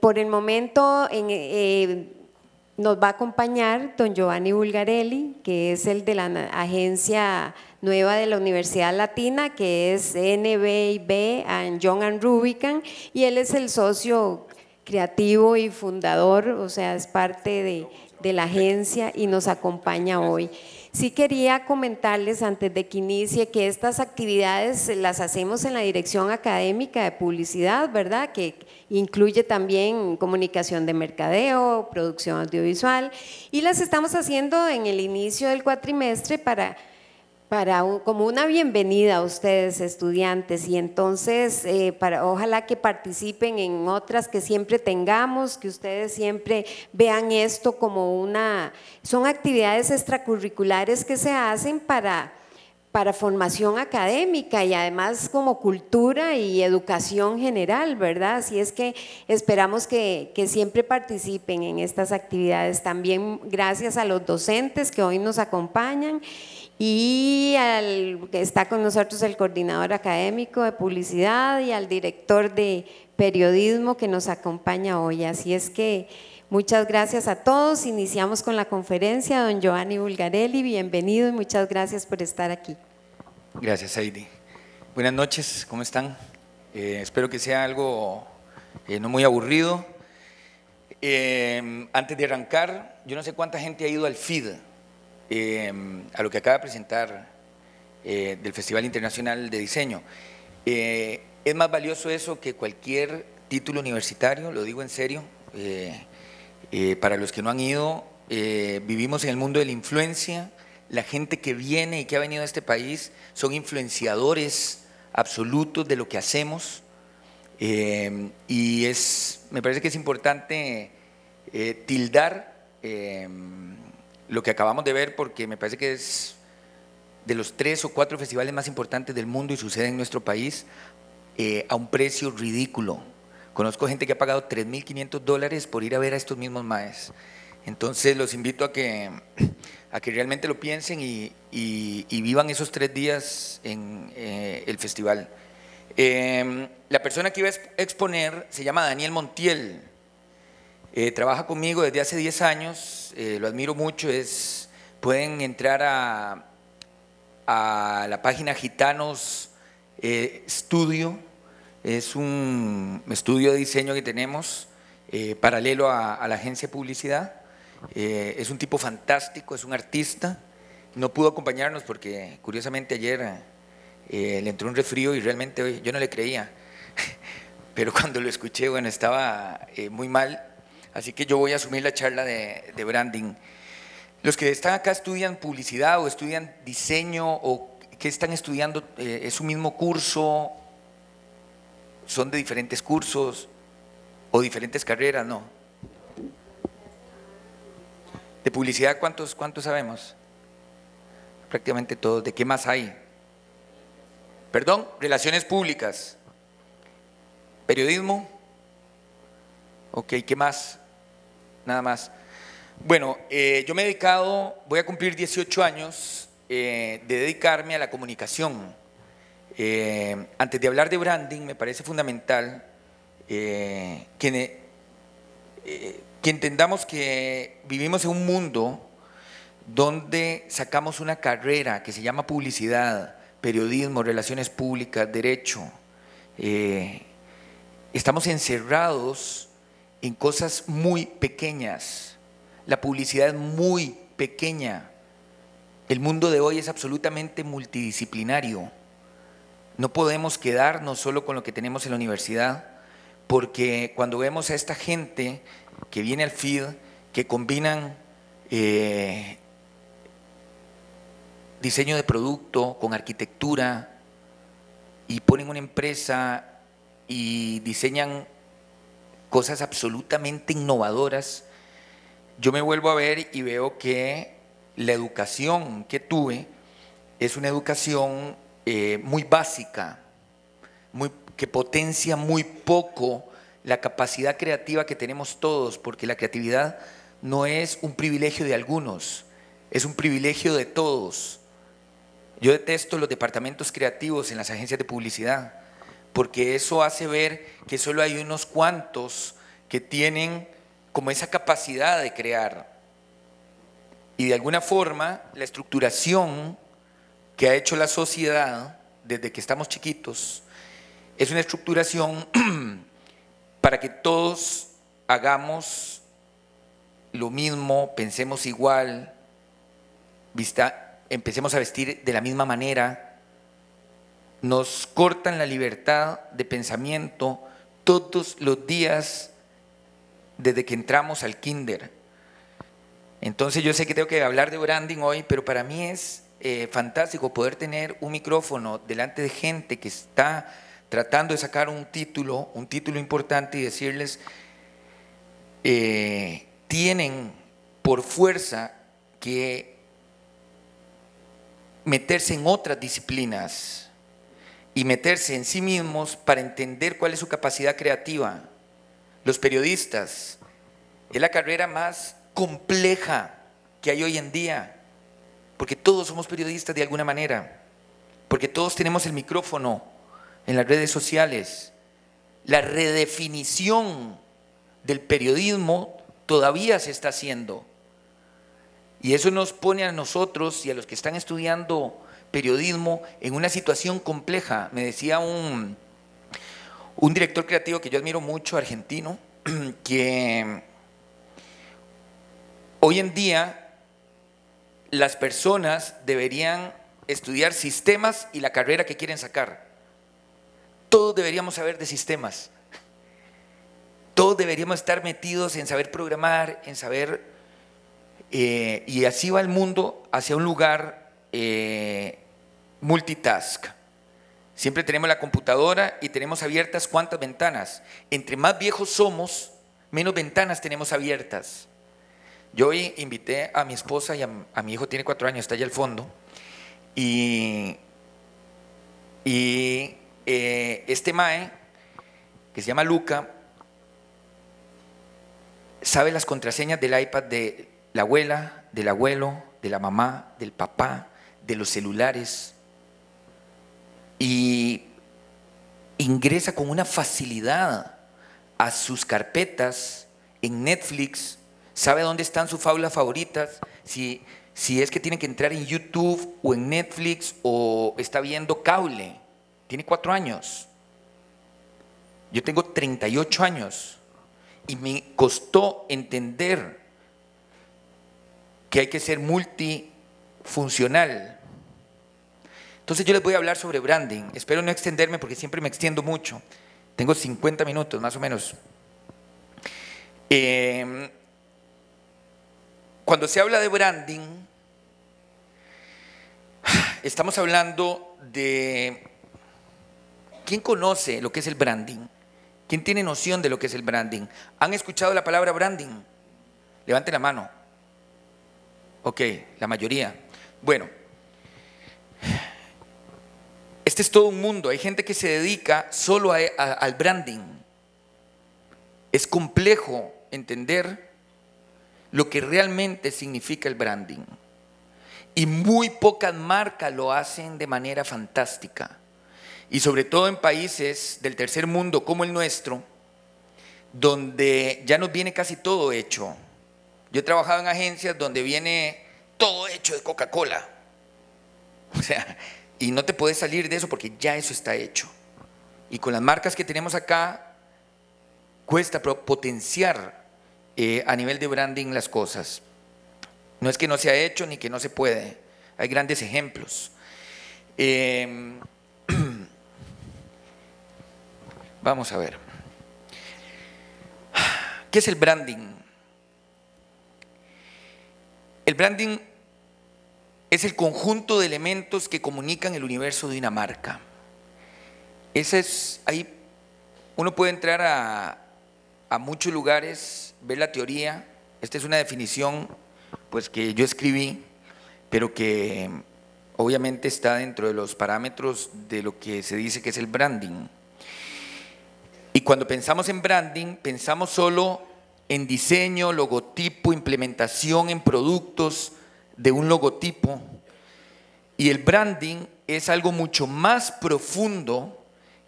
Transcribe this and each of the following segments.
Por el momento nos va a acompañar don Giovanni Bulgarelli, que es el de la agencia nueva de la Universidad Latina, que es NBIB and Young and Rubicon, y él es el socio creativo y fundador, o sea, es parte de la agencia y nos acompaña hoy. Sí quería comentarles antes de que inicie que estas actividades las hacemos en la Dirección Académica de Publicidad, ¿verdad? Que incluye también comunicación de mercadeo, producción audiovisual, y las estamos haciendo en el inicio del cuatrimestre como una bienvenida a ustedes, estudiantes, y entonces ojalá que participen en otras que siempre tengamos, que ustedes siempre vean esto como son actividades extracurriculares que se hacen para formación académica y además como cultura y educación general, ¿verdad? Así es que esperamos que siempre participen en estas actividades. También gracias a los docentes que hoy nos acompañan y que está con nosotros el coordinador académico de publicidad y al director de periodismo que nos acompaña hoy. Así es que muchas gracias a todos. Iniciamos con la conferencia. Don Giovanni Bulgarelli, bienvenido y muchas gracias por estar aquí. Gracias, Heidi. Buenas noches, ¿cómo están? Espero que sea algo no muy aburrido. Antes de arrancar, yo no sé cuánta gente ha ido al FID, a lo que acaba de presentar del Festival Internacional de Diseño. Es más valioso eso que cualquier título universitario, lo digo en serio. Para los que no han ido, vivimos en el mundo de la influencia. La gente que viene y que ha venido a este país son influenciadores absolutos de lo que hacemos, y me parece que es importante tildar lo que acabamos de ver, porque me parece que es de los 3 o 4 festivales más importantes del mundo y sucede en nuestro país a un precio ridículo. Conozco gente que ha pagado $3.500 por ir a ver a estos mismos maes. Entonces los invito a que realmente lo piensen y vivan esos 3 días en el festival. La persona que iba a exponer se llama Daniel Montiel. Trabaja conmigo desde hace 10 años, lo admiro mucho. Pueden entrar a la página Gitanos Studio, es un estudio de diseño que tenemos paralelo a la agencia de publicidad. Es un tipo fantástico, es un artista. No pudo acompañarnos porque curiosamente ayer le entró un resfrío y realmente yo no le creía, pero cuando lo escuché, bueno, estaba muy mal, así que yo voy a asumir la charla de branding. Los que están acá estudian publicidad o estudian diseño o ¿qué están estudiando? ¿Es un mismo curso? ¿Son de diferentes cursos o diferentes carreras? No. De publicidad, ¿cuántos sabemos? Prácticamente todos. ¿De qué más hay? Perdón, relaciones públicas. Periodismo. Ok, ¿qué más? Nada más. Bueno, yo me he dedicado, voy a cumplir 18 años de dedicarme a la comunicación. Antes de hablar de branding, me parece fundamental que entendamos que vivimos en un mundo donde sacamos una carrera que se llama publicidad, periodismo, relaciones públicas, derecho. Estamos encerrados en cosas muy pequeñas. La publicidad es muy pequeña. El mundo de hoy es absolutamente multidisciplinario. No podemos quedarnos solo con lo que tenemos en la universidad, porque cuando vemos a esta gente que viene al FID, que combinan diseño de producto con arquitectura y ponen una empresa y diseñan cosas absolutamente innovadoras, yo me vuelvo a ver y veo que la educación que tuve es una educación muy básica, que potencia muy poco la capacidad creativa que tenemos todos, porque la creatividad no es un privilegio de algunos, es un privilegio de todos. Yo detesto los departamentos creativos en las agencias de publicidad, porque eso hace ver que solo hay unos cuantos que tienen como esa capacidad de crear. Y de alguna forma la estructuración que ha hecho la sociedad desde que estamos chiquitos es una estructuración para que todos hagamos lo mismo, pensemos igual, empecemos a vestir de la misma manera. Nos cortan la libertad de pensamiento todos los días desde que entramos al kinder. Entonces yo sé que tengo que hablar de branding hoy, pero para mí es fantástico poder tener un micrófono delante de gente que está tratando de sacar un título importante y decirles, tienen por fuerza que meterse en otras disciplinas y meterse en sí mismos para entender cuál es su capacidad creativa. Los periodistas es la carrera más compleja que hay hoy en día, porque todos somos periodistas de alguna manera, porque todos tenemos el micrófono en las redes sociales. La redefinición del periodismo todavía se está haciendo, y eso nos pone a nosotros y a los que están estudiando periodismo en una situación compleja. Me decía un director creativo que yo admiro mucho, argentino, que hoy en día las personas deberían estudiar sistemas y la carrera que quieren sacar. Todos deberíamos saber de sistemas. Todos deberíamos estar metidos en saber programar, en saber, y así va el mundo hacia un lugar multitask. Siempre tenemos la computadora y tenemos abiertas ¿cuántas ventanas? Entre más viejos somos, menos ventanas tenemos abiertas. Yo hoy invité a mi esposa y a mi hijo, tiene 4 años, está allá al fondo, y este mae, que se llama Luca, sabe las contraseñas del iPad de la abuela, del abuelo, de la mamá, del papá, de los celulares, y ingresa con una facilidad a sus carpetas en Netflix, sabe dónde están sus fábulas favoritas, si es que tiene que entrar en YouTube o en Netflix o está viendo cable. Tiene 4 años. Yo tengo 38 años y me costó entender que hay que ser multifuncional. Entonces yo les voy a hablar sobre branding. Espero no extenderme porque siempre me extiendo mucho. Tengo 50 minutos más o menos. Cuando se habla de branding, estamos hablando de… ¿Quién conoce lo que es el branding? ¿Quién tiene noción de lo que es el branding? ¿Han escuchado la palabra branding? Levanten la mano. Ok, la mayoría. Bueno, este es todo un mundo. Hay gente que se dedica solo al branding. Es complejo entender lo que realmente significa el branding. Y muy pocas marcas lo hacen de manera fantástica. Y sobre todo en países del tercer mundo como el nuestro, donde ya nos viene casi todo hecho. Yo he trabajado en agencias donde viene todo hecho de Coca-Cola. O sea, y no te puedes salir de eso porque ya eso está hecho. Y con las marcas que tenemos acá, cuesta potenciar a nivel de branding las cosas. No es que no se ha hecho ni que no se puede. Hay grandes ejemplos. Vamos a ver. ¿Qué es el branding? El branding es el conjunto de elementos que comunican el universo de una marca. Ahí uno puede entrar a muchos lugares, ver la teoría. Esta es una definición pues, que yo escribí, pero que obviamente está dentro de los parámetros de lo que se dice que es el branding. Y cuando pensamos en branding, pensamos solo en diseño, logotipo, implementación en productos de un logotipo. Y el branding es algo mucho más profundo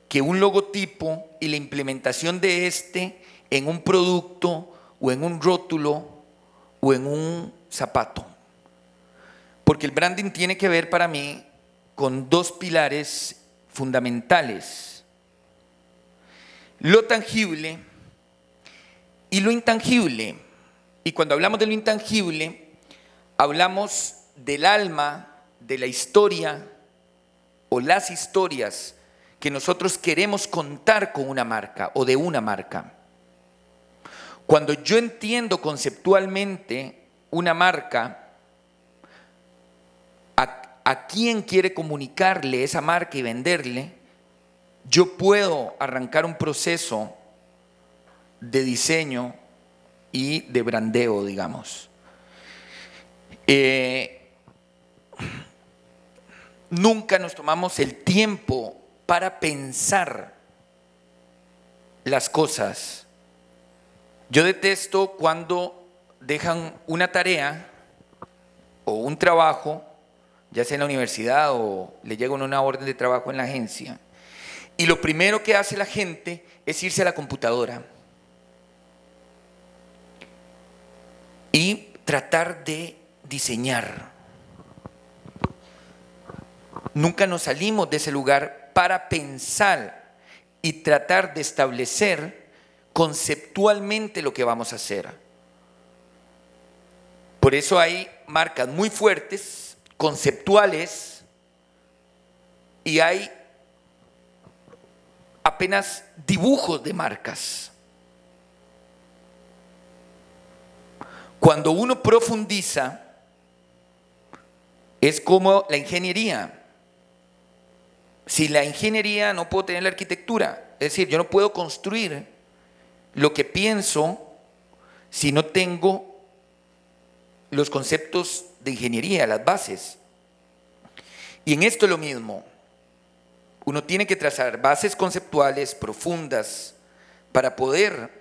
que un logotipo y la implementación de este en un producto o en un rótulo o en un zapato. Porque el branding tiene que ver para mí con dos pilares fundamentales: lo tangible y lo intangible. Y cuando hablamos de lo intangible, hablamos del alma, de la historia o las historias que nosotros queremos contar con una marca o de una marca. Cuando yo entiendo conceptualmente una marca, a quién quiere comunicarle esa marca y venderle, yo puedo arrancar un proceso de diseño y de brandeo, digamos. Nunca nos tomamos el tiempo para pensar las cosas. Yo detesto cuando dejan una tarea o un trabajo, ya sea en la universidad o le llega una orden de trabajo en la agencia, y lo primero que hace la gente es irse a la computadora y tratar de diseñar. Nunca nos salimos de ese lugar para pensar y tratar de establecer conceptualmente lo que vamos a hacer. Por eso hay marcas muy fuertes, conceptuales, y hay apenas dibujos de marcas. Cuando uno profundiza, es como la ingeniería. Sin la ingeniería no puedo tener la arquitectura. Es decir, yo no puedo construir lo que pienso si no tengo los conceptos de ingeniería, las bases. Y en esto es lo mismo. Uno tiene que trazar bases conceptuales profundas para poder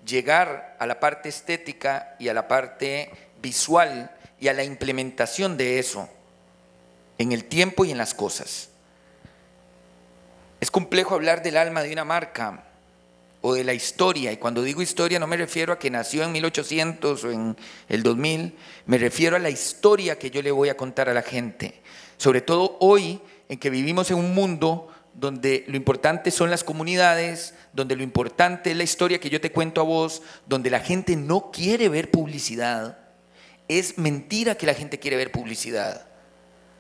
llegar a la parte estética y a la parte visual y a la implementación de eso en el tiempo y en las cosas. Es complejo hablar del alma de una marca o de la historia, y cuando digo historia no me refiero a que nació en 1800 o en el 2000, me refiero a la historia que yo le voy a contar a la gente, sobre todo hoy en que vivimos en un mundo donde lo importante son las comunidades, donde lo importante es la historia que yo te cuento a vos, donde la gente no quiere ver publicidad. Es mentira que la gente quiere ver publicidad,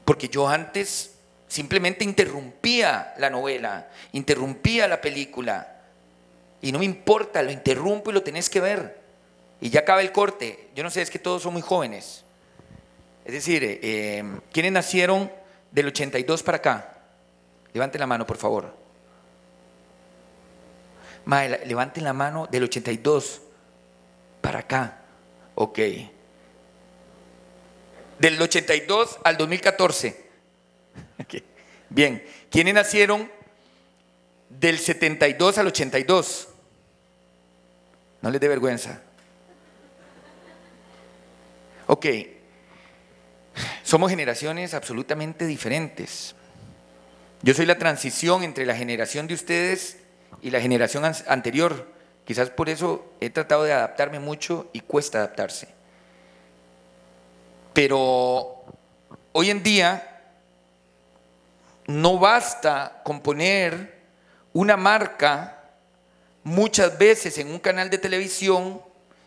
porque yo antes simplemente interrumpía la novela, interrumpía la película, y no me importa, lo interrumpo y lo tenés que ver, y ya acaba el corte. Yo no sé, es que todos son muy jóvenes. Es decir, ¿quiénes nacieron del 82 para acá? Levanten la mano, por favor. Mae, levanten la mano del 82 para acá. Ok. Del 82 al 2014. Okay. Bien. ¿Quiénes nacieron del 72 al 82? No les dé vergüenza. Ok. Somos generaciones absolutamente diferentes. Yo soy la transición entre la generación de ustedes y la generación anterior. Quizás por eso he tratado de adaptarme mucho y cuesta adaptarse. Pero hoy en día no basta con poner una marca muchas veces en un canal de televisión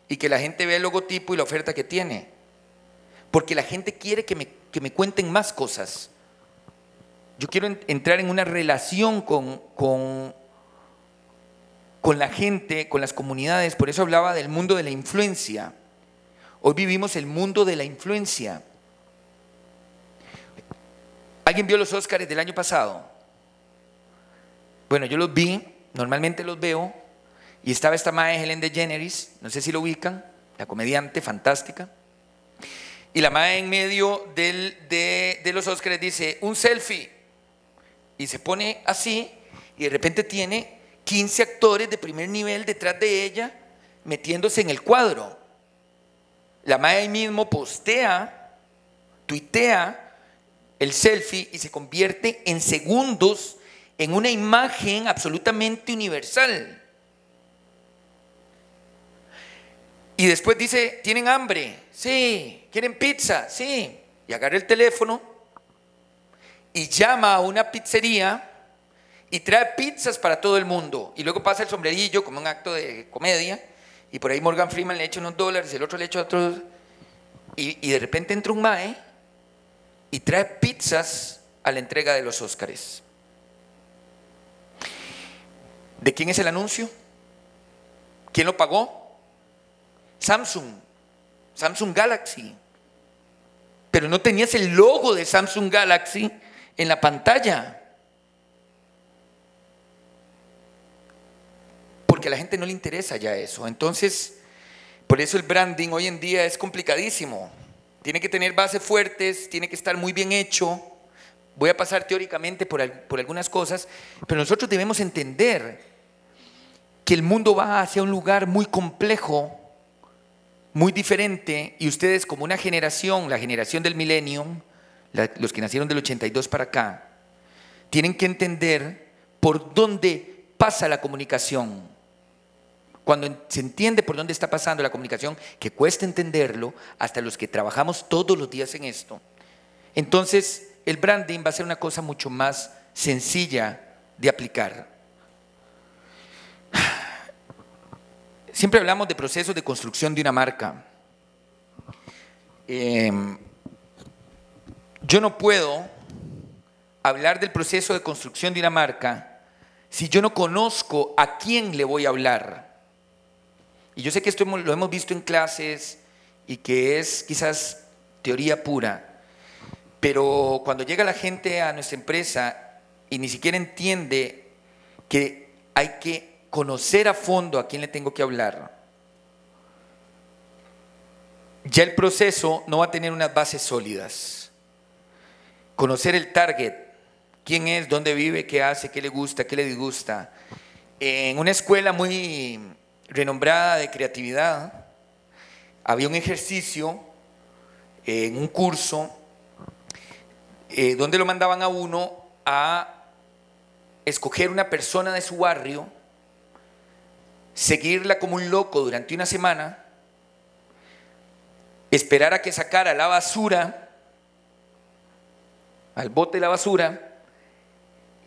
y que la gente vea el logotipo y la oferta que tiene. Porque la gente quiere que me cuenten más cosas. Yo quiero entrar en una relación con la gente, con las comunidades. Por eso hablaba del mundo de la influencia. Hoy vivimos el mundo de la influencia. ¿Alguien vio los Óscares del año pasado? Bueno, yo los vi, normalmente los veo, y estaba esta mae Ellen DeGeneres, no sé si lo ubican, la comediante fantástica. Y la mae en medio de los Óscares dice, un selfie. Y se pone así, y de repente tiene 15 actores de primer nivel detrás de ella, metiéndose en el cuadro. La mae ahí mismo postea, tuitea el selfie y se convierte en segundos en una imagen absolutamente universal. Y después dice, ¿tienen hambre? Sí. ¿Quieren pizza? Sí. Y agarra el teléfono y llama a una pizzería y trae pizzas para todo el mundo. Y luego pasa el sombrerillo como un acto de comedia. Y por ahí Morgan Freeman le echa unos dólares, el otro le echa otros. Y de repente entra un mae y trae pizzas a la entrega de los Óscares. ¿De quién es el anuncio? ¿Quién lo pagó? Samsung Galaxy. Pero no tenías el logo de Samsung Galaxy en la pantalla. Porque a la gente no le interesa ya eso. Entonces, por eso el branding hoy en día es complicadísimo. Tiene que tener bases fuertes, tiene que estar muy bien hecho. Voy a pasar teóricamente por algunas cosas, pero nosotros debemos entender que el mundo va hacia un lugar muy complejo, muy diferente, y ustedes como una generación, la generación del millennium, los que nacieron del 82 para acá, tienen que entender por dónde pasa la comunicación. Cuando se entiende por dónde está pasando la comunicación, que cuesta entenderlo, hasta los que trabajamos todos los días en esto, entonces el branding va a ser una cosa mucho más sencilla de aplicar. Siempre hablamos de procesos de construcción de una marca. Yo no puedo hablar del proceso de construcción de una marca si yo no conozco a quién le voy a hablar. Y yo sé que esto lo hemos visto en clases y que es quizás teoría pura, pero cuando llega la gente a nuestra empresa y ni siquiera entiende que hay que conocer a fondo a quién le tengo que hablar, ya el proceso no va a tener unas bases sólidas. Conocer el target, quién es, dónde vive, qué hace, qué le gusta, qué le disgusta. En una escuela muy renombrada de creatividad, había un ejercicio en un curso donde lo mandaban a uno a escoger una persona de su barrio, seguirla como un loco durante una semana, esperar a que sacara la basura, al bote de la basura,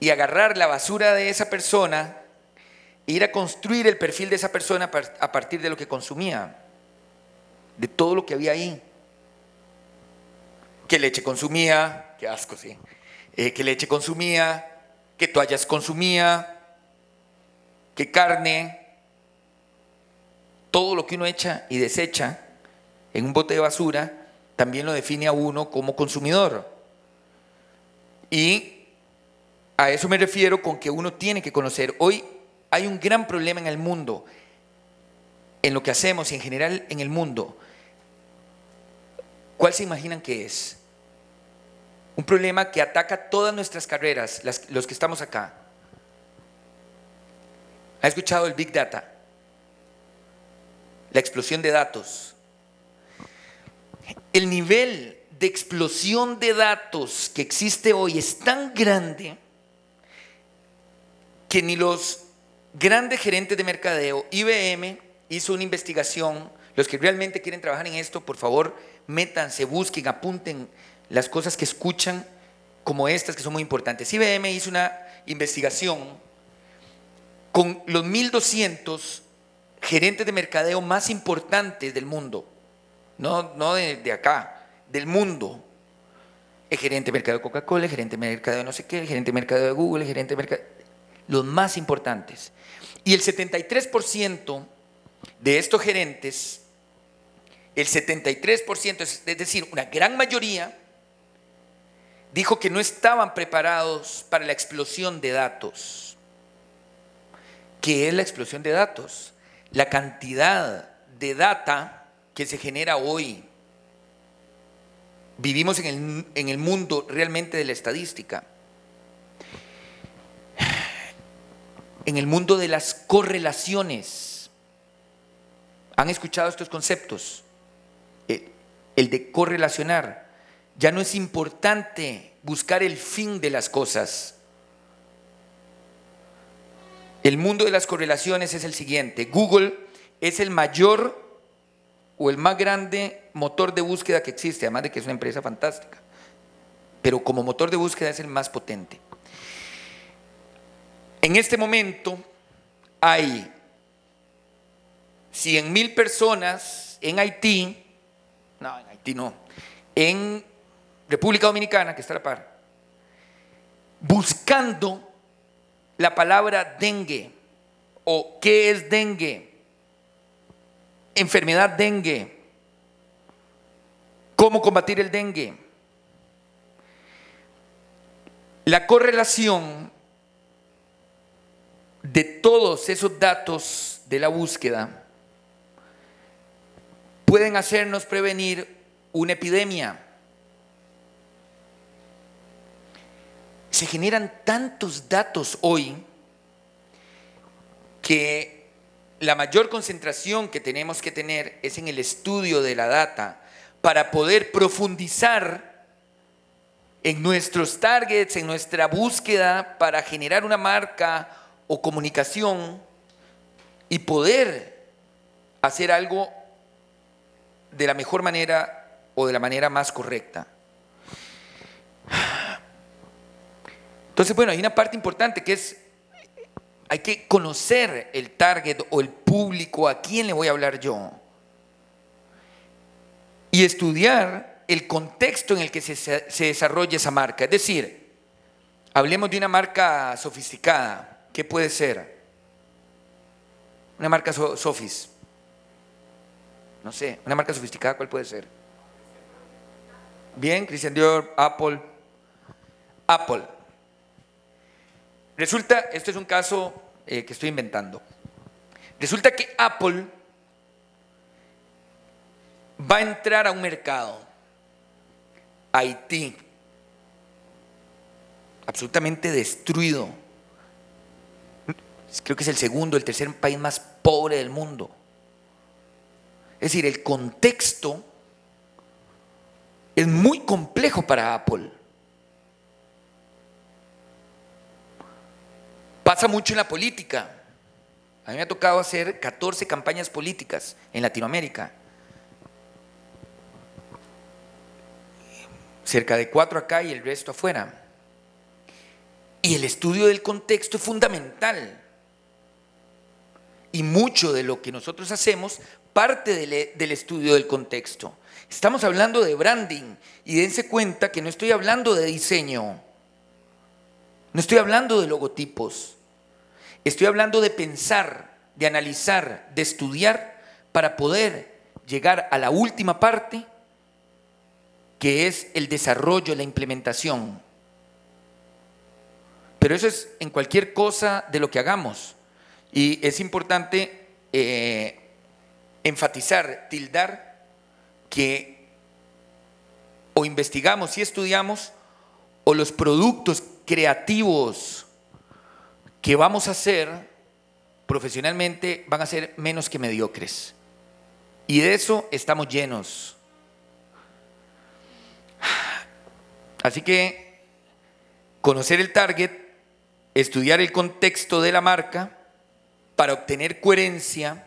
y agarrar la basura de esa persona e ir a construir el perfil de esa persona a partir de lo que consumía, de todo lo que había ahí. ¿Qué leche consumía? Qué asco, sí. ¿Qué leche consumía? ¿Qué toallas consumía? ¿Qué carne? Todo lo que uno echa y desecha en un bote de basura también lo define a uno como consumidor. Y a eso me refiero con que uno tiene que conocer. Hoy hay un gran problema en el mundo, en lo que hacemos y en general en el mundo. ¿Cuál se imaginan que es? Un problema que ataca todas nuestras carreras, los que estamos acá. ¿Ha escuchado el Big Data? La explosión de datos. El nivel de explosión de datos que existe hoy es tan grande que ni los grandes gerentes de mercadeo, IBM hizo una investigación. Los que realmente quieren trabajar en esto, por favor, métanse, busquen, apunten las cosas que escuchan como estas que son muy importantes. IBM hizo una investigación con los 1.200 gerentes de mercadeo más importantes del mundo, no de acá, del mundo. El gerente de mercadeo de Coca-Cola, el gerente de mercadeo de no sé qué, el gerente de mercadeo de Google, el gerente de mercadeo, los más importantes. Y el 73% de estos gerentes, el 73%, es decir, una gran mayoría, dijo que no estaban preparados para la explosión de datos. ¿Qué es la explosión de datos? La cantidad de data que se genera hoy. Vivimos en el mundo realmente de la estadística. En el mundo de las correlaciones. ¿Han escuchado estos conceptos? El de correlacionar. Ya no es importante buscar el fin de las cosas. El mundo de las correlaciones es el siguiente. Google es el mayor o el más grande motor de búsqueda que existe, además de que es una empresa fantástica, pero como motor de búsqueda es el más potente. En este momento hay 100,000 personas en Haití, no, en Haití no, en República Dominicana, que está a la par, buscando la palabra dengue o qué es dengue, enfermedad dengue, cómo combatir el dengue. La correlación de todos esos datos de la búsqueda pueden hacernos prevenir una epidemia. Se generan tantos datos hoy que la mayor concentración que tenemos que tener es en el estudio de la data para poder profundizar en nuestros targets, en nuestra búsqueda para generar una marca o comunicación y poder hacer algo de la mejor manera o de la manera más correcta. Entonces, bueno, hay una parte importante que es, hay que conocer el target o el público, a quién le voy a hablar yo. Y estudiar el contexto en el que se desarrolla esa marca. Es decir, hablemos de una marca sofisticada. ¿Qué puede ser? Una marca sofis. No sé, una marca sofisticada, ¿cuál puede ser? Bien, Christian Dior, Apple. Apple. Resulta, esto es un caso que estoy inventando. Resulta que Apple va a entrar a un mercado, Haití, absolutamente destruido. Creo que es el segundo, el tercer país más pobre del mundo. Es decir, el contexto es muy complejo para Apple. Pasa mucho en la política. A mí me ha tocado hacer 14 campañas políticas en Latinoamérica. Cerca de 4 acá y el resto afuera. Y el estudio del contexto es fundamental. Y mucho de lo que nosotros hacemos parte del estudio del contexto. Estamos hablando de branding y dense cuenta que no estoy hablando de diseño, no estoy hablando de logotipos, estoy hablando de pensar, de analizar, de estudiar para poder llegar a la última parte que es el desarrollo, la implementación. Pero eso es en cualquier cosa de lo que hagamos. Y es importante enfatizar, tildar, que o investigamos y estudiamos o los productos creativos que vamos a hacer profesionalmente van a ser menos que mediocres. Y de eso estamos llenos. Así que conocer el target, estudiar el contexto de la marca para obtener coherencia.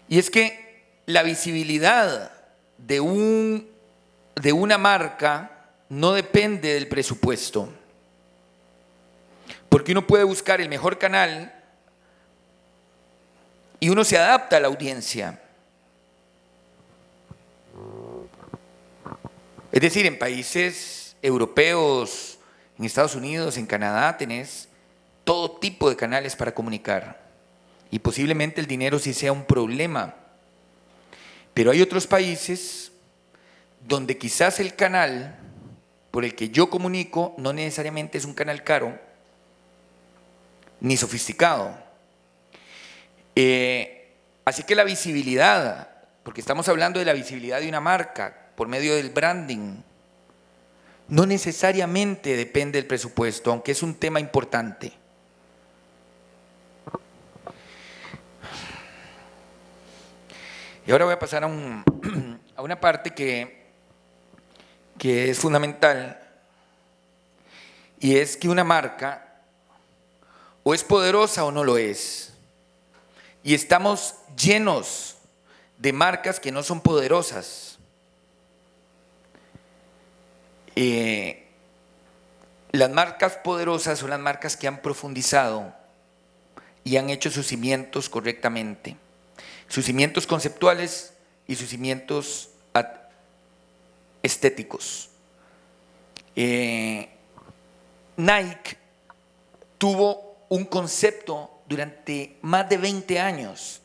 Y es que la visibilidad de una marca no depende del presupuesto. Porque uno puede buscar el mejor canal y uno se adapta a la audiencia. Es decir, en países europeos, en Estados Unidos, en Canadá, tenés todo tipo de canales para comunicar. Y posiblemente el dinero sí sea un problema. Pero hay otros países donde quizás el canal por el que yo comunico no necesariamente es un canal caro ni sofisticado. Así que la visibilidad, porque estamos hablando de la visibilidad de una marca por medio del branding, no necesariamente depende del presupuesto, aunque es un tema importante. Y ahora voy a pasar a una parte que es fundamental, y es que una marca o es poderosa o no lo es. Y estamos llenos de marcas que no son poderosas. Las marcas poderosas son las marcas que han profundizado y han hecho sus cimientos correctamente, sus cimientos conceptuales y sus cimientos estéticos. Nike tuvo un concepto durante más de 20 años.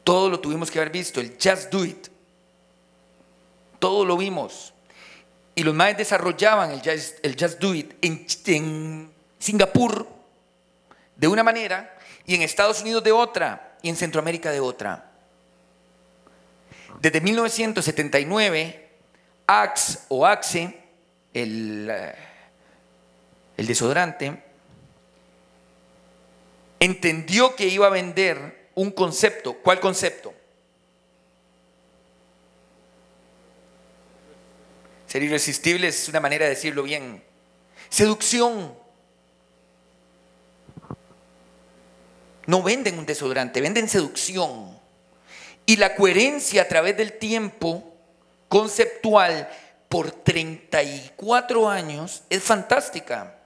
Todo lo tuvimos que haber visto, el Just Do It. Todo lo vimos. Y los maes desarrollaban el Just Do It en Singapur de una manera, y en Estados Unidos de otra, y en Centroamérica de otra. Desde 1979, Axe o Axe, el desodorante, entendió que iba a vender un concepto. ¿Cuál concepto? Ser irresistible es una manera de decirlo bien. Seducción. No venden un desodorante, venden seducción. Y la coherencia a través del tiempo conceptual por 34 años es fantástica.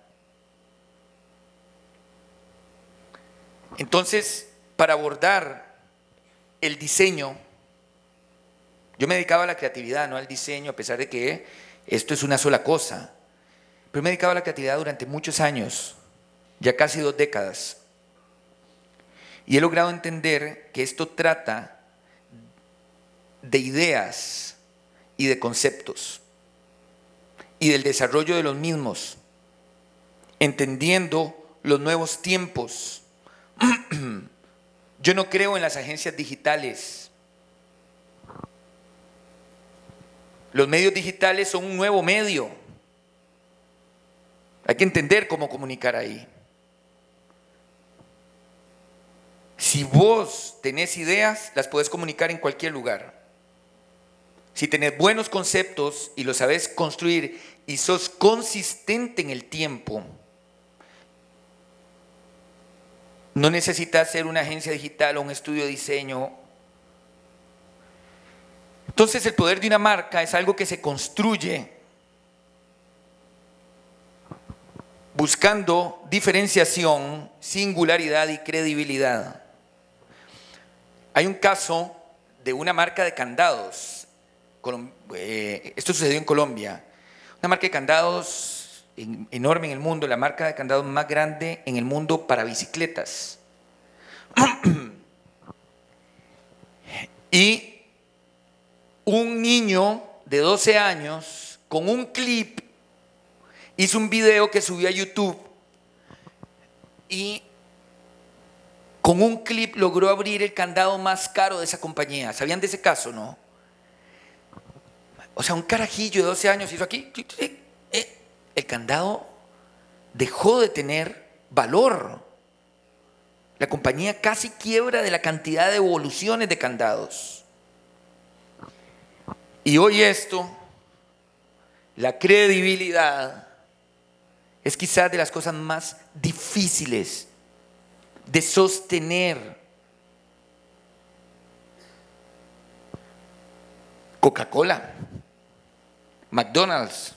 Entonces, para abordar el diseño, yo me dedicaba a la creatividad, no al diseño, a pesar de que esto es una sola cosa. Pero me he dedicado a la creatividad durante muchos años, ya casi 2 décadas. Y he logrado entender que esto trata de ideas y de conceptos y del desarrollo de los mismos, entendiendo los nuevos tiempos. Yo no creo en las agencias digitales. Los medios digitales son un nuevo medio. Hay que entender cómo comunicar ahí. Si vos tenés ideas, las podés comunicar en cualquier lugar. Si tenés buenos conceptos y los sabés construir y sos consistente en el tiempo, no necesitas ser una agencia digital o un estudio de diseño. Entonces el poder de una marca es algo que se construye buscando diferenciación, singularidad y credibilidad. Hay un caso de una marca de candados, esto sucedió en Colombia, una marca de candados enorme en el mundo, la marca de candados más grande en el mundo para bicicletas. Y un niño de 12 años con un clip hizo un video que subió a YouTube y con un clip logró abrir el candado más caro de esa compañía. ¿Sabían de ese caso, no? O sea, un carajillo de 12 años hizo aquí. El candado dejó de tener valor. La compañía casi quiebra de la cantidad de evoluciones de candados. Y hoy esto, la credibilidad, es quizás de las cosas más difíciles de sostener. Coca-Cola, McDonald's,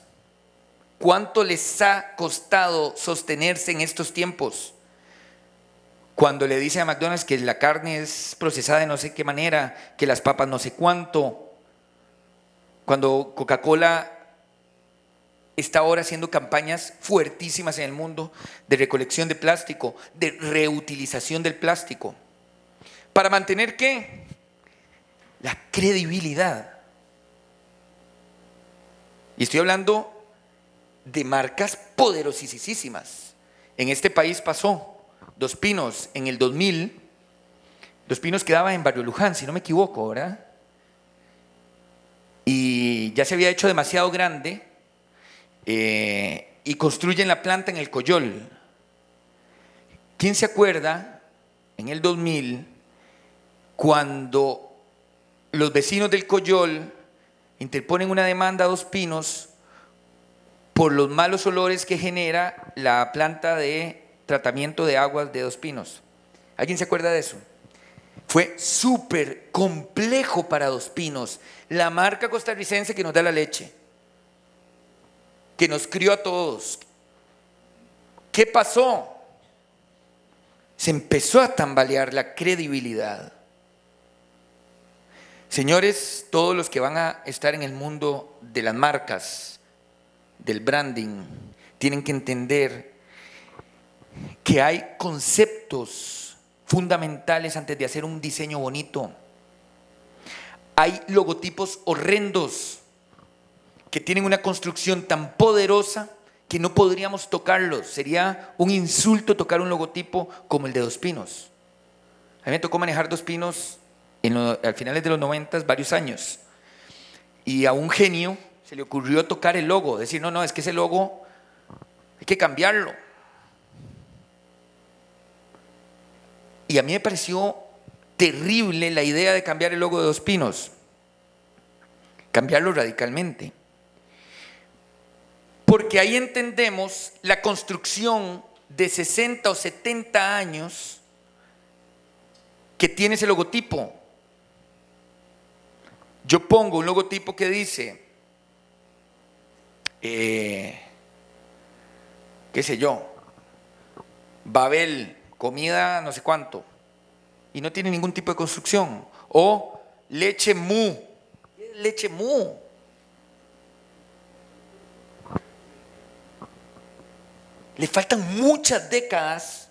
¿cuánto les ha costado sostenerse en estos tiempos? Cuando le dicen a McDonald's que la carne es procesada de no sé qué manera, que las papas no sé cuánto. Cuando Coca-Cola está ahora haciendo campañas fuertísimas en el mundo de recolección de plástico, de reutilización del plástico. ¿Para mantener qué? La credibilidad. Y estoy hablando de marcas poderosísimas. En este país pasó Dos Pinos en el 2000. Dos Pinos quedaba en Barrio Luján, si no me equivoco, ¿verdad? Y ya se había hecho demasiado grande. Y construyen la planta en el Coyol. ¿Quién se acuerda en el 2000 cuando los vecinos del Coyol interponen una demanda a Dos Pinos por los malos olores que genera la planta de tratamiento de aguas de Dos Pinos? ¿Alguien se acuerda de eso? Fue súper complejo para Dos Pinos, la marca costarricense que nos da la leche, que nos crió a todos. ¿Qué pasó? Se empezó a tambalear la credibilidad. Señores, todos los que van a estar en el mundo de las marcas, del branding, tienen que entender que hay conceptos fundamentales antes de hacer un diseño bonito. Hay logotipos horrendos que tienen una construcción tan poderosa que no podríamos tocarlos. Sería un insulto tocar un logotipo como el de Dos Pinos. A mí me tocó manejar Dos Pinos al finales de los 90, varios años. Y a un genio se le ocurrió tocar el logo, decir, no, es que ese logo hay que cambiarlo. Y a mí me pareció terrible la idea de cambiar el logo de Dos Pinos, cambiarlo radicalmente. Porque ahí entendemos la construcción de 60 o 70 años que tiene ese logotipo. Yo pongo un logotipo que dice, qué sé yo, Babel, comida no sé cuánto, y no tiene ningún tipo de construcción. O leche mu. ¿Qué es leche mu? Le faltan muchas décadas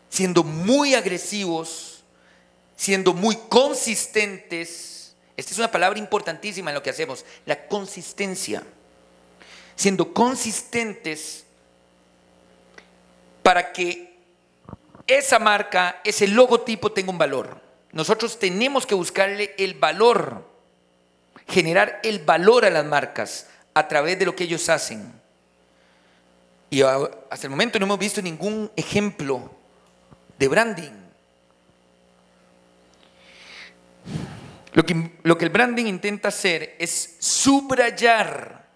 siendo muy agresivos, siendo muy consistentes. Esta es una palabra importantísima en lo que hacemos, la consistencia. Siendo consistentes para que esa marca, ese logotipo tenga un valor. Nosotros tenemos que buscarle el valor, generar el valor a las marcas a través de lo que ellos hacen. Y hasta el momento no hemos visto ningún ejemplo de branding. Lo que el branding intenta hacer es subrayar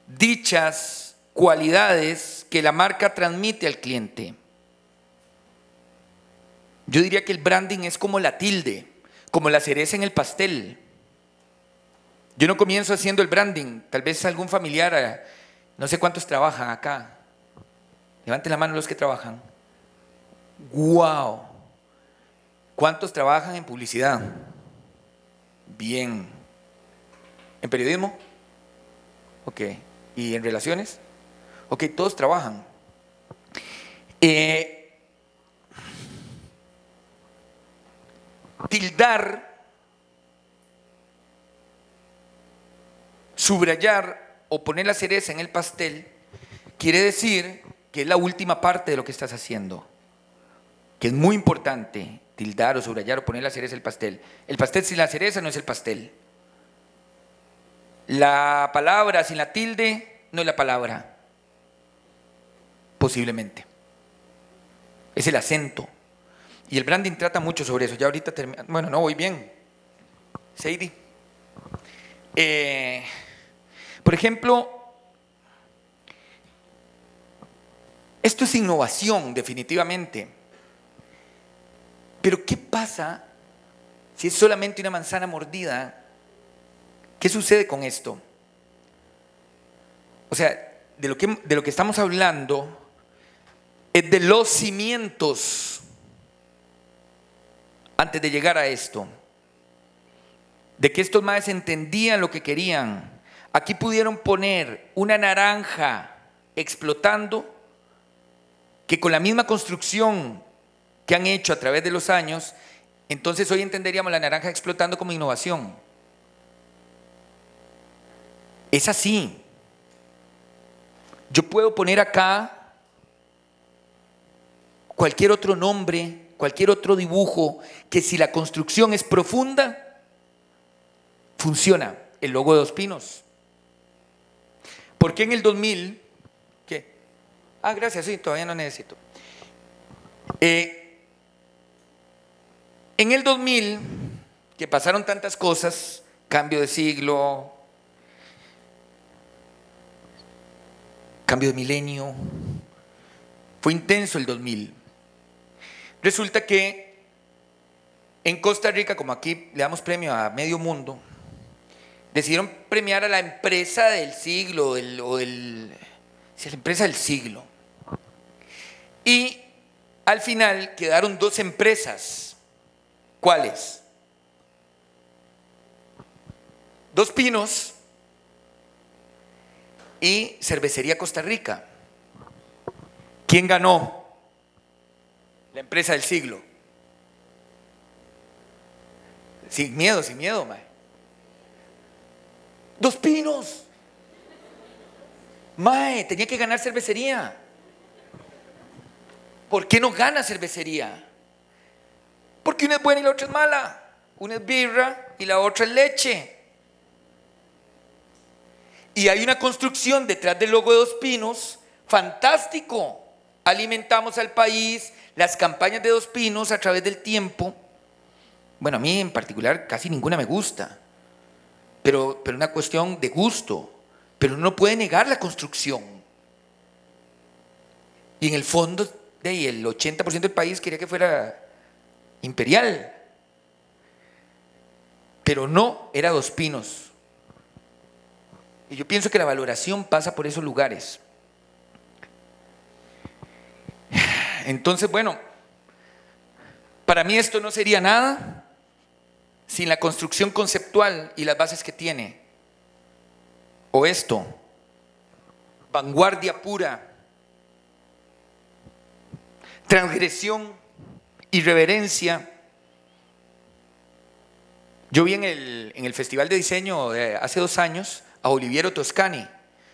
dichas cualidades que la marca transmite al cliente. Yo diría que el branding es como la tilde, como la cereza en el pastel. Yo no comienzo haciendo el branding, tal vez algún familiar, no sé cuántos trabajan acá. Levanten la mano los que trabajan. ¡Wow! ¿Cuántos trabajan en publicidad? Bien. ¿En periodismo? Ok. ¿Y en relaciones? Ok, todos trabajan. Tildar, subrayar o poner la cereza en el pastel quiere decir que es la última parte de lo que estás haciendo, que es muy importante. Tildar o subrayar o poner la cereza en el pastel. El pastel sin la cereza no es el pastel. La palabra sin la tilde no es la palabra. Posiblemente. Es el acento. Y el branding trata mucho sobre eso. Ya ahorita termino. Bueno, no voy bien. Sadie. Por ejemplo, esto es innovación, definitivamente. Pero ¿qué pasa si es solamente una manzana mordida? ¿Qué sucede con esto? O sea, de lo que estamos hablando es de los cimientos antes de llegar a esto. De que estos maes entendían lo que querían. Aquí pudieron poner una naranja explotando que con la misma construcción que han hecho a través de los años, entonces hoy entenderíamos la naranja explotando como innovación. Es así. Yo puedo poner acá cualquier otro nombre, cualquier otro dibujo, que si la construcción es profunda, funciona. El logo de Dos Pinos. ¿Por qué en el 2000? ¿Qué? Ah, gracias, sí, todavía no necesito. En el 2000, que pasaron tantas cosas, cambio de siglo, cambio de milenio, fue intenso el 2000. Resulta que en Costa Rica, como aquí le damos premio a medio mundo, decidieron premiar a la empresa del siglo, sí, la empresa del siglo. Y al final quedaron 2 empresas. ¿Cuáles? Dos Pinos y Cervecería Costa Rica. ¿Quién ganó? La empresa del siglo. Sin miedo, mae. Dos Pinos. Mae, tenía que ganar Cervecería. ¿Por qué no gana Cervecería? Porque una es buena y la otra es mala. Una es birra y la otra es leche. Y hay una construcción detrás del logo de Dos Pinos, fantástico. Alimentamos al país, las campañas de Dos Pinos a través del tiempo. Bueno, a mí en particular casi ninguna me gusta, pero una cuestión de gusto. Pero uno no puede negar la construcción. Y en el fondo, el 80% del país quería que fuera imperial. Pero no, era Dos Pinos. Y yo pienso que la valoración pasa por esos lugares. Entonces, bueno, para mí esto no sería nada sin la construcción conceptual y las bases que tiene. O esto, vanguardia pura, transgresión, irreverencia. Yo vi en el Festival de Diseño de hace 2 años a Oliviero Toscani.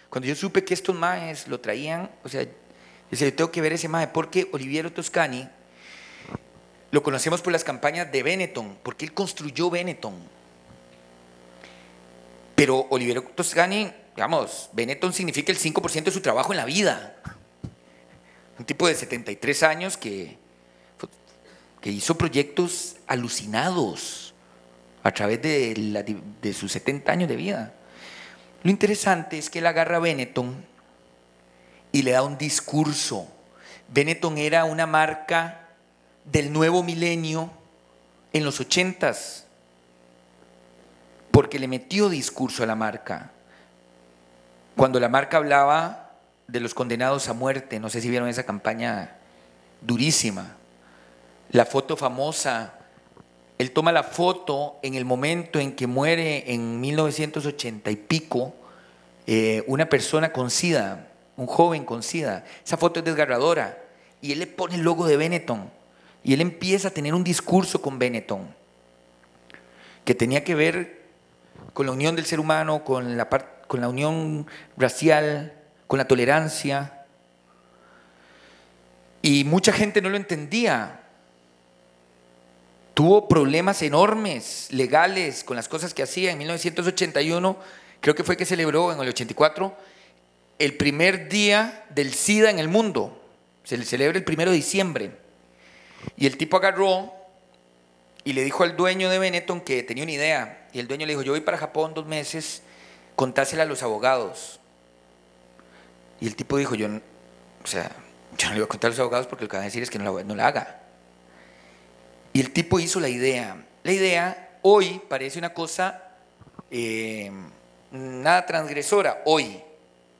Cuando yo supe que estos maes lo traían, o sea, yo decía, yo tengo que ver ese mae, porque Oliviero Toscani lo conocemos por las campañas de Benetton, porque él construyó Benetton. Pero Oliviero Toscani, digamos, Benetton significa el 5% de su trabajo en la vida. Un tipo de 73 años que hizo proyectos alucinados a través de sus 70 años de vida. Lo interesante es que él agarra a Benetton y le da un discurso. Benetton era una marca del nuevo milenio en los 80s, porque le metió discurso a la marca. Cuando la marca hablaba de los condenados a muerte, no sé si vieron esa campaña durísima, la foto famosa, él toma la foto en el momento en que muere en 1980 y pico una persona con SIDA, un joven con SIDA. Esa foto es desgarradora y él le pone el logo de Benetton y él empieza a tener un discurso con Benetton que tenía que ver con la unión del ser humano, con la unión racial, con la tolerancia. Y mucha gente no lo entendía. Tuvo problemas enormes, legales, con las cosas que hacía. En 1981, creo que fue que celebró, en el 84, el primer día del SIDA en el mundo. Se le celebra el 1 de diciembre. Y el tipo agarró y le dijo al dueño de Benetton que tenía una idea. Y el dueño le dijo, yo voy para Japón 2 meses, contásela a los abogados. Y el tipo dijo, yo no le voy a contar a los abogados porque lo que van a decir es que no la haga. Y el tipo hizo la idea. La idea hoy parece una cosa nada transgresora, hoy.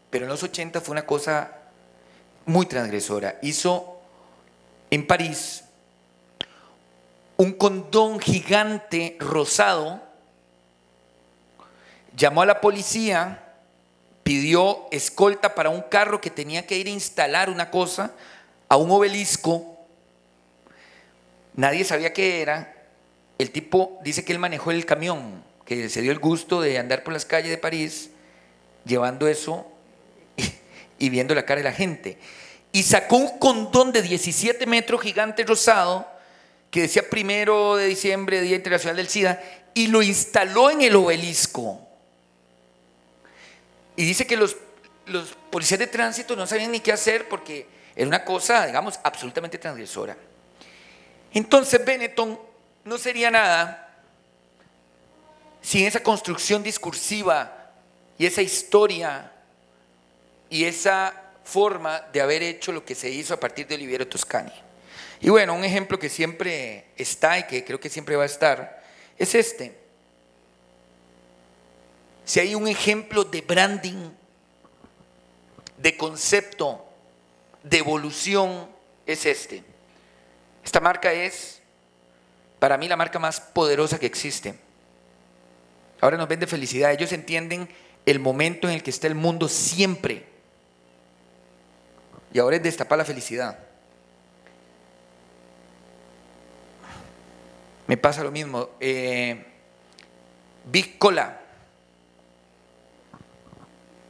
Pero en los 80 fue una cosa muy transgresora. Hizo en París un condón gigante rosado, llamó a la policía, pidió escolta para un carro que tenía que ir a instalar una cosa a un obelisco. Nadie sabía qué era. El tipo dice que él manejó el camión, que se dio el gusto de andar por las calles de París llevando eso y viendo la cara de la gente. Y sacó un condón de 17 metros gigante rosado que decía 1 de diciembre, Día Internacional del SIDA, y lo instaló en el obelisco. Y dice que los policías de tránsito no sabían ni qué hacer porque era una cosa, digamos, absolutamente transgresora. Entonces Benetton no sería nada sin esa construcción discursiva y esa historia y esa forma de haber hecho lo que se hizo a partir de Oliviero Toscani. Y bueno, un ejemplo que siempre está y que creo que siempre va a estar es este. Si hay un ejemplo de branding, de concepto, de evolución, es este. Esta marca es, para mí, la marca más poderosa que existe. Ahora nos vende felicidad. Ellos entienden el momento en el que está el mundo siempre. Y ahora es destapar la felicidad. Me pasa lo mismo. Big Cola.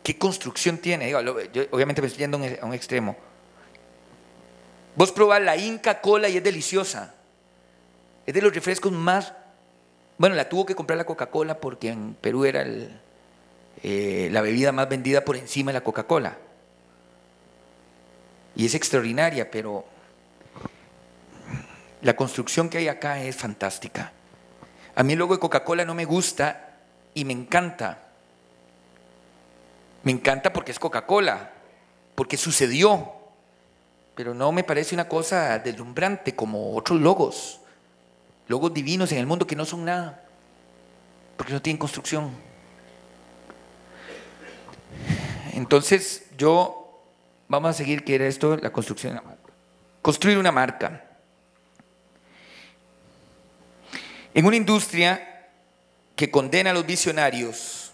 ¿Qué construcción tiene? Digo, yo obviamente me estoy yendo a un extremo. Vos probás la Inca Cola y es deliciosa. Es de los refrescos más... Bueno, la tuvo que comprar la Coca-Cola porque en Perú era la bebida más vendida por encima de la Coca-Cola. Y es extraordinaria, pero la construcción que hay acá es fantástica. A mí el logo de Coca-Cola no me gusta y me encanta. Me encanta porque es Coca-Cola, porque sucedió, pero no me parece una cosa deslumbrante como otros logos divinos en el mundo que no son nada, porque no tienen construcción. Entonces vamos a seguir, que era esto, la construcción de la marca. Construir una marca. En una industria que condena a los visionarios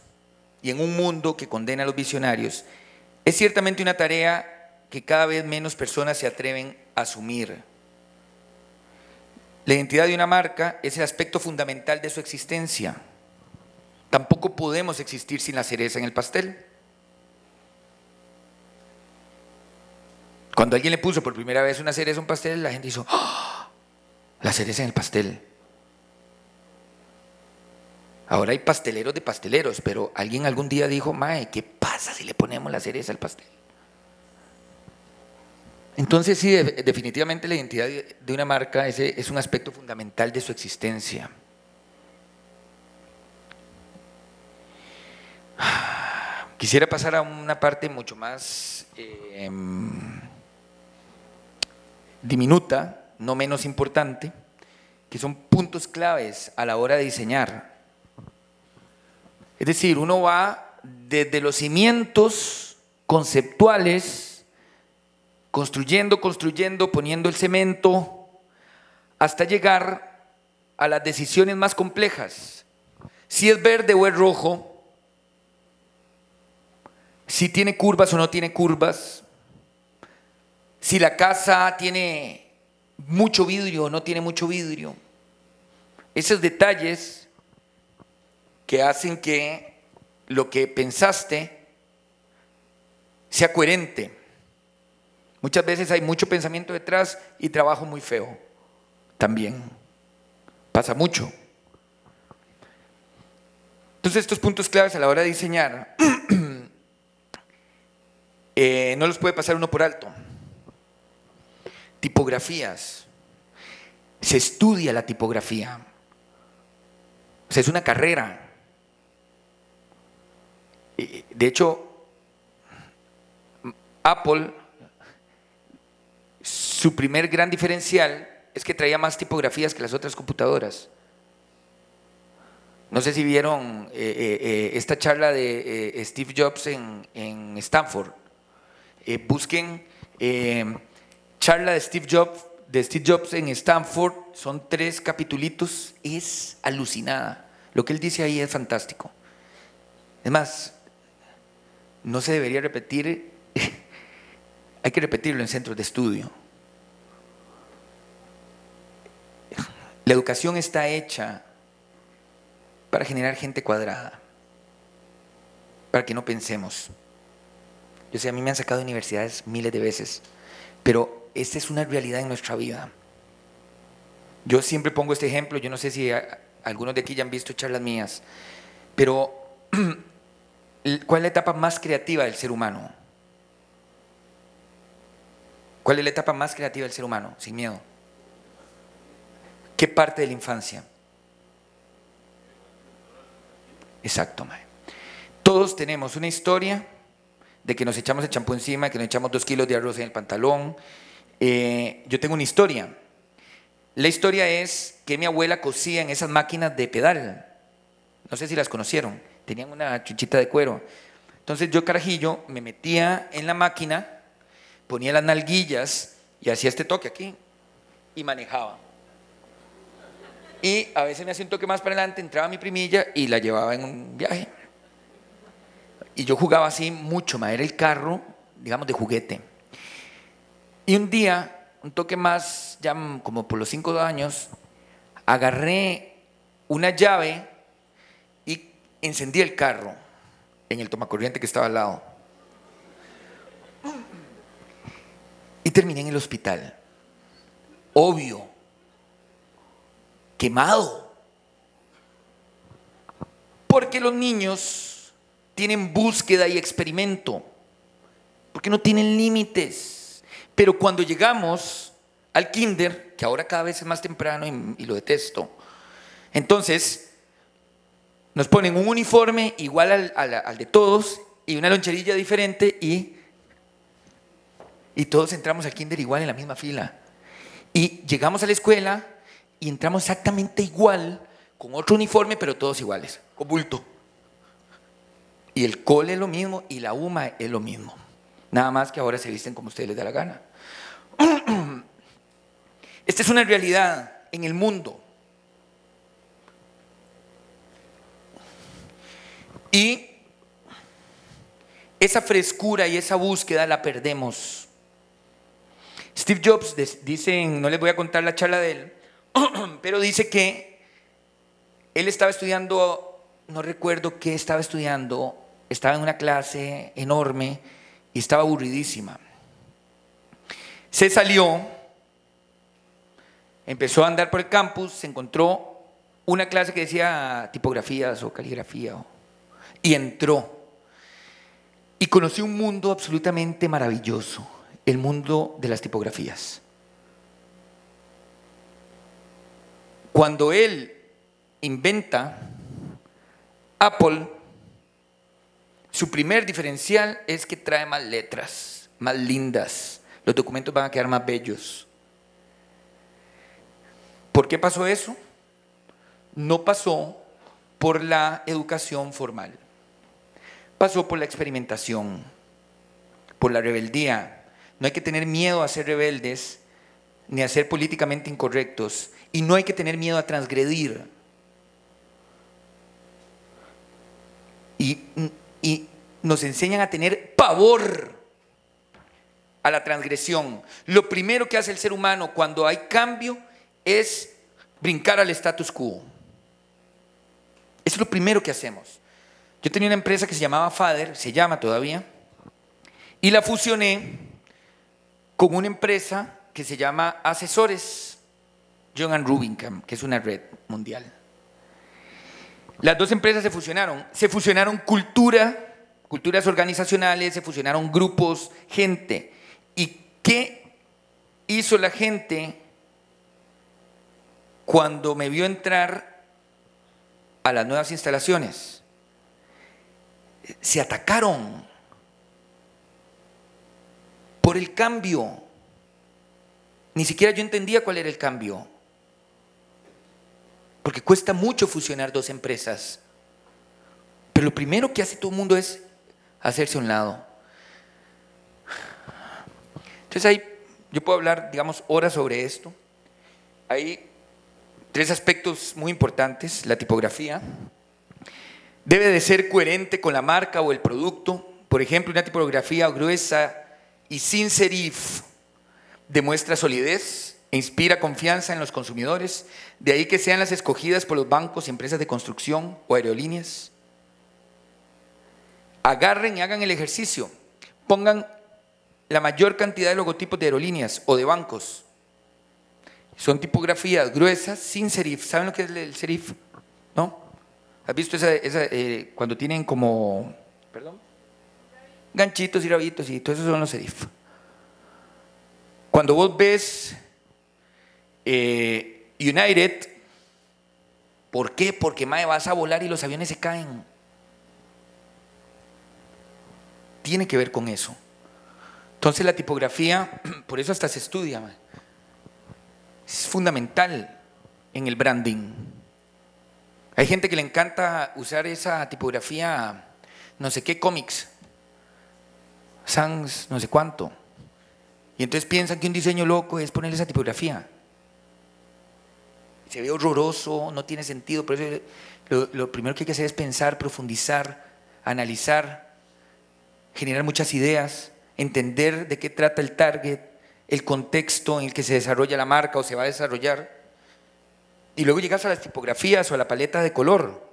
y en un mundo que condena a los visionarios, es ciertamente una tarea que cada vez menos personas se atreven a asumir. La identidad de una marca es el aspecto fundamental de su existencia. Tampoco podemos existir sin la cereza en el pastel. Cuando alguien le puso por primera vez una cereza a un pastel, la gente hizo, ¡oh! La cereza en el pastel. Ahora hay pasteleros de pasteleros, pero alguien algún día dijo, mae, ¿qué pasa si le ponemos la cereza al pastel? Entonces sí, definitivamente la identidad de una marca es un aspecto fundamental de su existencia. Quisiera pasar a una parte mucho más diminuta, no menos importante, que son puntos claves a la hora de diseñar. Es decir, uno va desde los cimientos conceptuales, construyendo, poniendo el cemento, hasta llegar a las decisiones más complejas. Si es verde o es rojo, si tiene curvas o no tiene curvas, si la casa tiene mucho vidrio o no tiene mucho vidrio. Esos detalles que hacen que lo que pensaste sea coherente. Muchas veces hay mucho pensamiento detrás y trabajo muy feo. También pasa mucho. Entonces estos puntos claves a la hora de diseñar no los puede pasar uno por alto. Tipografías. Se estudia la tipografía. O sea, es una carrera. De hecho, Apple, su primer gran diferencial es que traía más tipografías que las otras computadoras. No sé si vieron esta charla de Steve Jobs en Stanford. Busquen charla de Steve Jobs en Stanford, son 3 capitulitos, es alucinada. Lo que él dice ahí es fantástico. Es más, no se debería repetir, hay que repetirlo en centros de estudio. La educación está hecha para generar gente cuadrada, para que no pensemos. Yo sé, a mí me han sacado de universidades miles de veces, pero esta es una realidad en nuestra vida. Yo siempre pongo este ejemplo, yo no sé si algunos de aquí ya han visto charlas mías, pero ¿cuál es la etapa más creativa del ser humano? ¿Cuál es la etapa más creativa del ser humano? Sin miedo. ¿Qué parte de la infancia? Exacto, mae. Todos tenemos una historia de que nos echamos el champú encima, que nos echamos 2 kilos de arroz en el pantalón. Yo tengo una historia La historia es que mi abuela cosía en esas máquinas de pedal. No sé si las conocieron. Tenían una chuchita de cuero. Entonces yo, carajillo, me metía en la máquina, ponía las nalguillas y hacía este toque aquí y manejaba. Y a veces me hacía un toque más para adelante, entraba mi primilla y la llevaba en un viaje. Y yo jugaba así mucho, era el carro, digamos, de juguete. Y un día, un toque más, ya como por los 5 años, agarré una llave y encendí el carro en el tomacorriente que estaba al lado. Y terminé en el hospital. Obvio. Quemado. Porque los niños tienen búsqueda y experimento. Porque no tienen límites. Pero cuando llegamos al kinder, que ahora cada vez es más temprano y lo detesto, entonces nos ponen un uniforme igual al de todos y una loncherilla diferente y todos entramos al kinder igual en la misma fila. Y llegamos a la escuela y entramos exactamente igual, con otro uniforme, pero todos iguales, con bulto. Y el cole es lo mismo y la UMA es lo mismo. Nada más que ahora se visten como ustedes les da la gana. Esta es una realidad en el mundo. Y esa frescura y esa búsqueda la perdemos. Steve Jobs dice, no les voy a contar la charla de él, pero dice que él estaba estudiando, no recuerdo qué estaba estudiando, estaba en una clase enorme y estaba aburridísima. Se salió, empezó a andar por el campus, se encontró una clase que decía tipografías o caligrafía y entró y conoció un mundo absolutamente maravilloso, el mundo de las tipografías. Cuando él inventa Apple, su primer diferencial es que trae más letras, más lindas. Los documentos van a quedar más bellos. ¿Por qué pasó eso? No pasó por la educación formal. Pasó por la experimentación, por la rebeldía. No hay que tener miedo a ser rebeldes, ni a ser políticamente incorrectos. Y no hay que tener miedo a transgredir. Y nos enseñan a tener pavor a la transgresión. Lo primero que hace el ser humano cuando hay cambio es brincar al status quo. Eso es lo primero que hacemos. Yo tenía una empresa que se llamaba Fader, se llama todavía, y la fusioné con una empresa que se llama Asesores John & Rubingham, que es una red mundial. Las dos empresas se fusionaron culturas organizacionales, se fusionaron grupos, gente. ¿Y qué hizo la gente cuando me vio entrar a las nuevas instalaciones? Se atacaron por el cambio. Ni siquiera yo entendía cuál era el cambio. Porque cuesta mucho fusionar dos empresas. Pero lo primero que hace todo el mundo es hacerse a un lado. Entonces ahí yo puedo hablar, digamos, horas sobre esto. Hay 3 aspectos muy importantes. La tipografía debe de ser coherente con la marca o el producto. Por ejemplo, una tipografía gruesa y sin serif demuestra solidez e inspira confianza en los consumidores. De ahí que sean las escogidas por los bancos y empresas de construcción o aerolíneas. Agarren y hagan el ejercicio. Pongan la mayor cantidad de logotipos de aerolíneas o de bancos. Son tipografías gruesas sin serif. ¿Saben lo que es el serif? ¿No? ¿Has visto cuando tienen como, ganchitos y rabitos y todo eso son los serif? Cuando vos ves United, ¿por qué? Porque vas a volar y los aviones se caen. Tiene que ver con eso. Entonces la tipografía, por eso hasta se estudia. es fundamental en el branding. Hay gente que le encanta usar esa tipografía, no sé qué cómics, Sans, no sé cuánto. Y entonces piensan que un diseño loco es ponerle esa tipografía. Se ve horroroso, no tiene sentido, por eso lo primero que hay que hacer es pensar, profundizar, analizar, generar muchas ideas, entender de qué trata el target, el contexto en el que se desarrolla la marca o se va a desarrollar. Y luego llegas a las tipografías o a la paleta de color.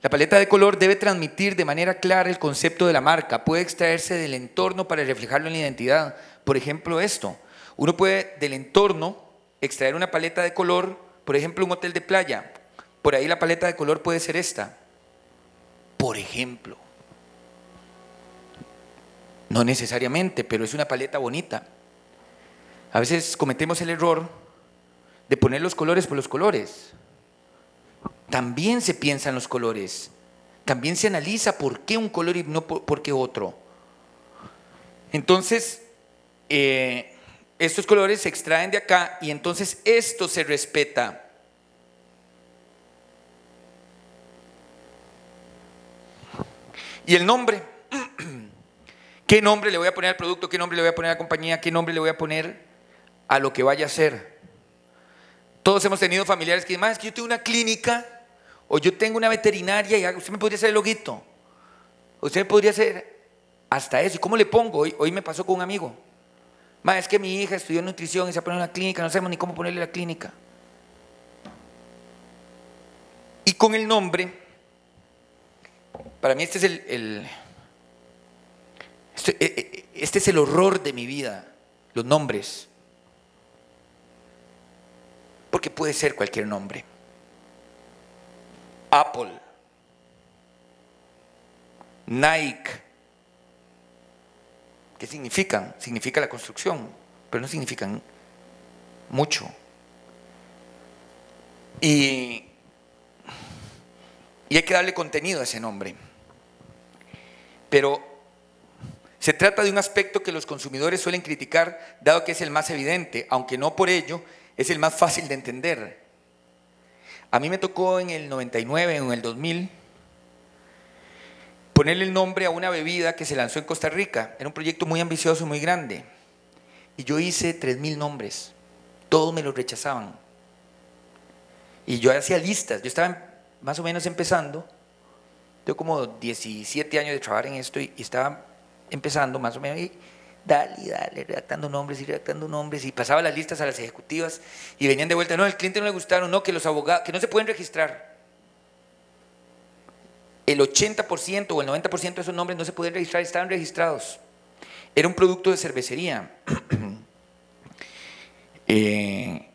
La paleta de color debe transmitir de manera clara el concepto de la marca, puede extraerse del entorno para reflejarlo en la identidad. Por ejemplo, esto, uno puede del entorno extraer una paleta de color, por ejemplo, un hotel de playa, por ahí la paleta de color puede ser esta, por ejemplo. No necesariamente, pero es una paleta bonita. A veces cometemos el error de poner los colores por los colores. También se piensa en los colores, también se analiza por qué un color y no por qué otro. Entonces, estos colores se extraen de acá y entonces esto se respeta. Y el nombre, ¿qué nombre le voy a poner al producto? ¿Qué nombre le voy a poner a la compañía? ¿Qué nombre le voy a poner a lo que vaya a ser? Todos hemos tenido familiares que dicen, es que yo tengo una clínica o yo tengo una veterinaria y usted me podría hacer el loguito. Usted me podría hacer hasta eso. ¿Y cómo le pongo? Hoy me pasó con un amigo. Es que mi hija estudió nutrición y se ha puesto en una clínica, no sabemos ni cómo ponerle la clínica. Y con el nombre, para mí este es el horror de mi vida, los nombres. Porque puede ser cualquier nombre. Apple, Nike. ¿Qué significan? Significa la construcción, pero no significan mucho. Y hay que darle contenido a ese nombre. Pero se trata de un aspecto que los consumidores suelen criticar, dado que es el más evidente, aunque no por ello es el más fácil de entender. A mí me tocó en el 99 o en el 2000 ponerle el nombre a una bebida que se lanzó en Costa Rica. Era un proyecto muy ambicioso y muy grande. Y yo hice 3,000 nombres. Todos me los rechazaban. Y yo hacía listas. Yo estaba más o menos empezando. Tengo como 17 años de trabajar en esto y estaba empezando más o menos. Y dale, redactando nombres. Y pasaba las listas a las ejecutivas y venían de vuelta. No, al cliente no le gustaron. No, que los abogados, que no se pueden registrar. El 80% o el 90% de esos nombres no se podían registrar, estaban registrados. Era un producto de cervecería. Y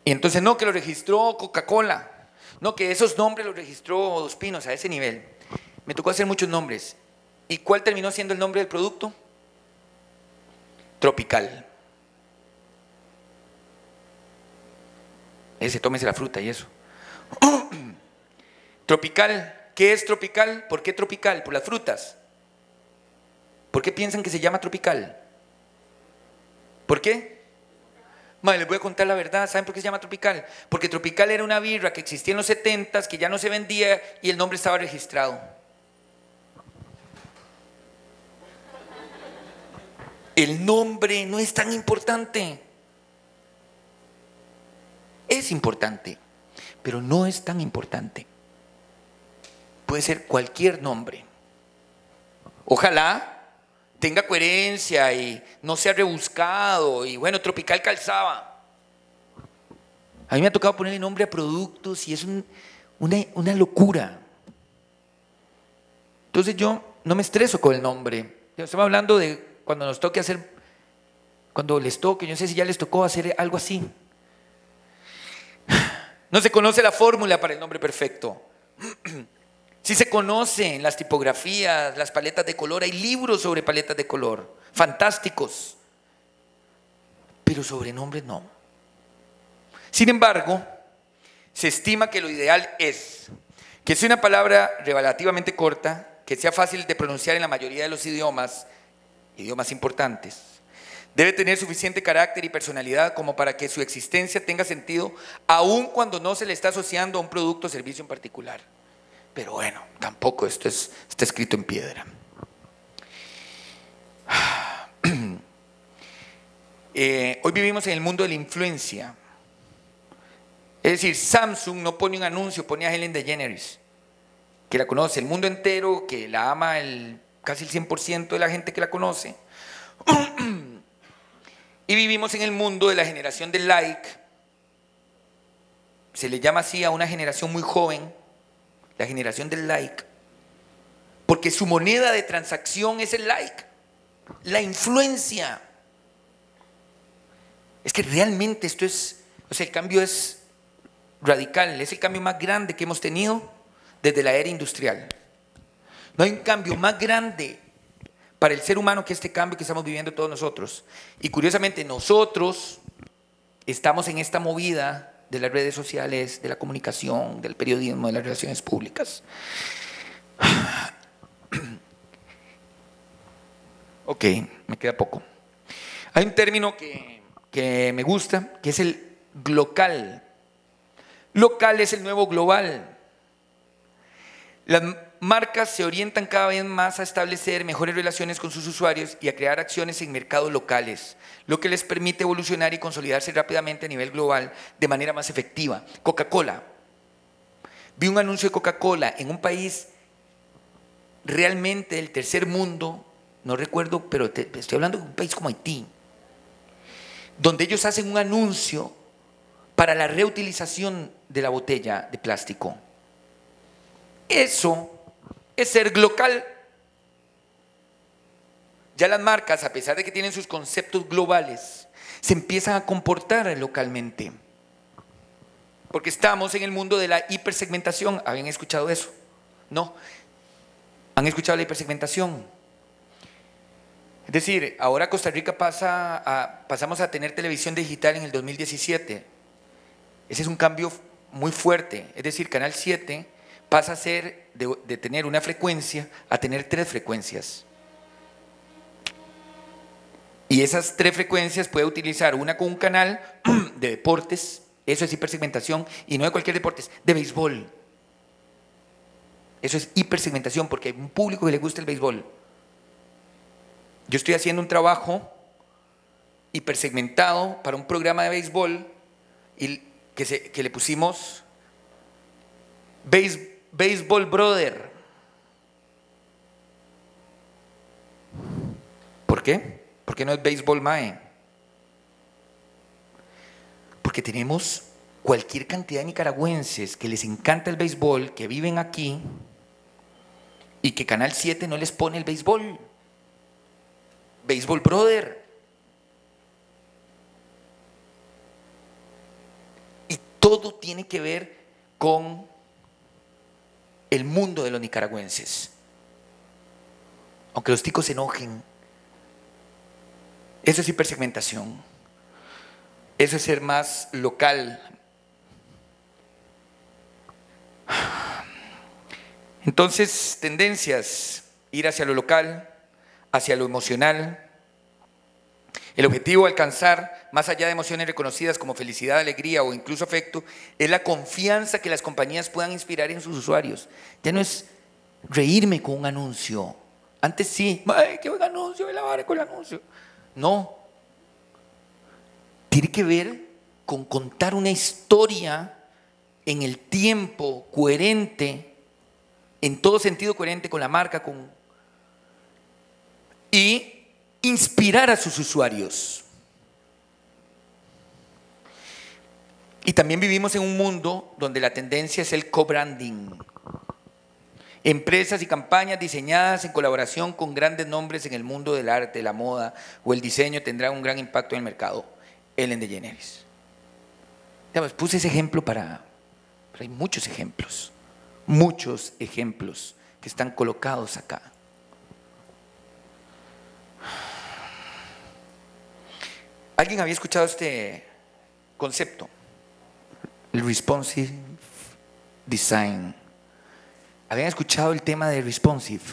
entonces no, que lo registró Coca-Cola. No, que esos nombres los registró Dos Pinos, a ese nivel. Me tocó hacer muchos nombres. ¿Y cuál terminó siendo el nombre del producto? Tropical. Ese, tómese la fruta y eso. Tropical. ¿Qué es tropical? ¿Por qué tropical? Por las frutas. ¿Por qué piensan que se llama tropical? ¿Por qué? Les voy a contar la verdad. ¿Saben por qué se llama tropical? Porque tropical era una birra que existía en los 70s, que ya no se vendía y el nombre estaba registrado. El nombre no es tan importante. Es importante, pero no es tan importante. Puede ser cualquier nombre. Ojalá tenga coherencia y no sea rebuscado. Y bueno, tropical calzaba. A mí me ha tocado ponerle nombre a productos y es una locura. Entonces yo no me estreso con el nombre. Estamos hablando de cuando nos toque hacer, cuando les toque, yo no sé si ya les tocó hacer algo así. No se conoce la fórmula para el nombre perfecto. Sí se conocen las tipografías, las paletas de color, hay libros sobre paletas de color, fantásticos, pero sobre nombres no. Sin embargo, se estima que lo ideal es que sea una palabra relativamente corta, que sea fácil de pronunciar en la mayoría de los idiomas importantes, Debe tener suficiente carácter y personalidad como para que su existencia tenga sentido, aun cuando no se le está asociando a un producto o servicio en particular. Pero bueno, tampoco esto está escrito en piedra. Hoy vivimos en el mundo de la influencia. Es decir, Samsung no pone un anuncio, pone a Ellen DeGeneres, que la conoce el mundo entero, que la ama casi el 100% de la gente que la conoce. Y vivimos en el mundo de la generación del like. Se le llama así a una generación muy joven, la generación del like, porque su moneda de transacción es el like, la influencia. Es que realmente esto es, o sea, el cambio es radical, es el cambio más grande que hemos tenido desde la era industrial. No hay un cambio más grande para el ser humano que este cambio que estamos viviendo todos nosotros. Y curiosamente nosotros estamos en esta movida de las redes sociales, de la comunicación, del periodismo, de las relaciones públicas. Ok, me queda poco. Hay un término que me gusta, que es el glocal. Local es el nuevo global. Las marcas se orientan cada vez más a establecer mejores relaciones con sus usuarios y a crear acciones en mercados locales, lo que les permite evolucionar y consolidarse rápidamente a nivel global de manera más efectiva. Coca-Cola. Vi un anuncio de Coca-Cola en un país realmente del tercer mundo, no recuerdo, pero estoy hablando de un país como Haití, donde ellos hacen un anuncio para la reutilización de la botella de plástico. Eso es ser local. Ya las marcas, a pesar de que tienen sus conceptos globales, se empiezan a comportar localmente. Porque estamos en el mundo de la hipersegmentación. ¿Habían escuchado eso? ¿No? ¿Han escuchado la hipersegmentación? Es decir, ahora Costa Rica pasamos a tener televisión digital en el 2017. Ese es un cambio muy fuerte. Es decir, Canal 7 pasa a ser de tener una frecuencia a tener 3 frecuencias. Y esas 3 frecuencias puede utilizar una con un canal de deportes, eso es hipersegmentación, y no de cualquier deporte, de béisbol. Eso es hipersegmentación porque hay un público que le gusta el béisbol. Yo estoy haciendo un trabajo hipersegmentado para un programa de béisbol y que le pusimos Baseball Brother. ¿Por qué? ¿Por qué no es Baseball Mae? Porque tenemos cualquier cantidad de nicaragüenses que les encanta el béisbol, que viven aquí y que Canal 7 no les pone el béisbol. Baseball Brother. Y todo tiene que ver con el mundo de los nicaragüenses. Aunque los ticos se enojen, eso es hipersegmentación. Eso es ser más local. Entonces, tendencias, ir hacia lo local, hacia lo emocional. El objetivo a alcanzar, más allá de emociones reconocidas como felicidad, alegría o incluso afecto, es la confianza que las compañías puedan inspirar en sus usuarios. Ya no es reírme con un anuncio. Antes sí, ¡ay, qué buen anuncio! ¡Me la vara con el anuncio! No. Tiene que ver con contar una historia en el tiempo coherente, en todo sentido coherente con la marca, y inspirar a sus usuarios. Y también vivimos en un mundo donde la tendencia es el co-branding. Empresas y campañas diseñadas en colaboración con grandes nombres en el mundo del arte, la moda o el diseño tendrán un gran impacto en el mercado. Ellen DeGeneres. Puse ese ejemplo pero hay muchos ejemplos que están colocados acá. ¿Alguien había escuchado este concepto? El responsive design. ¿Habían escuchado el tema de responsive?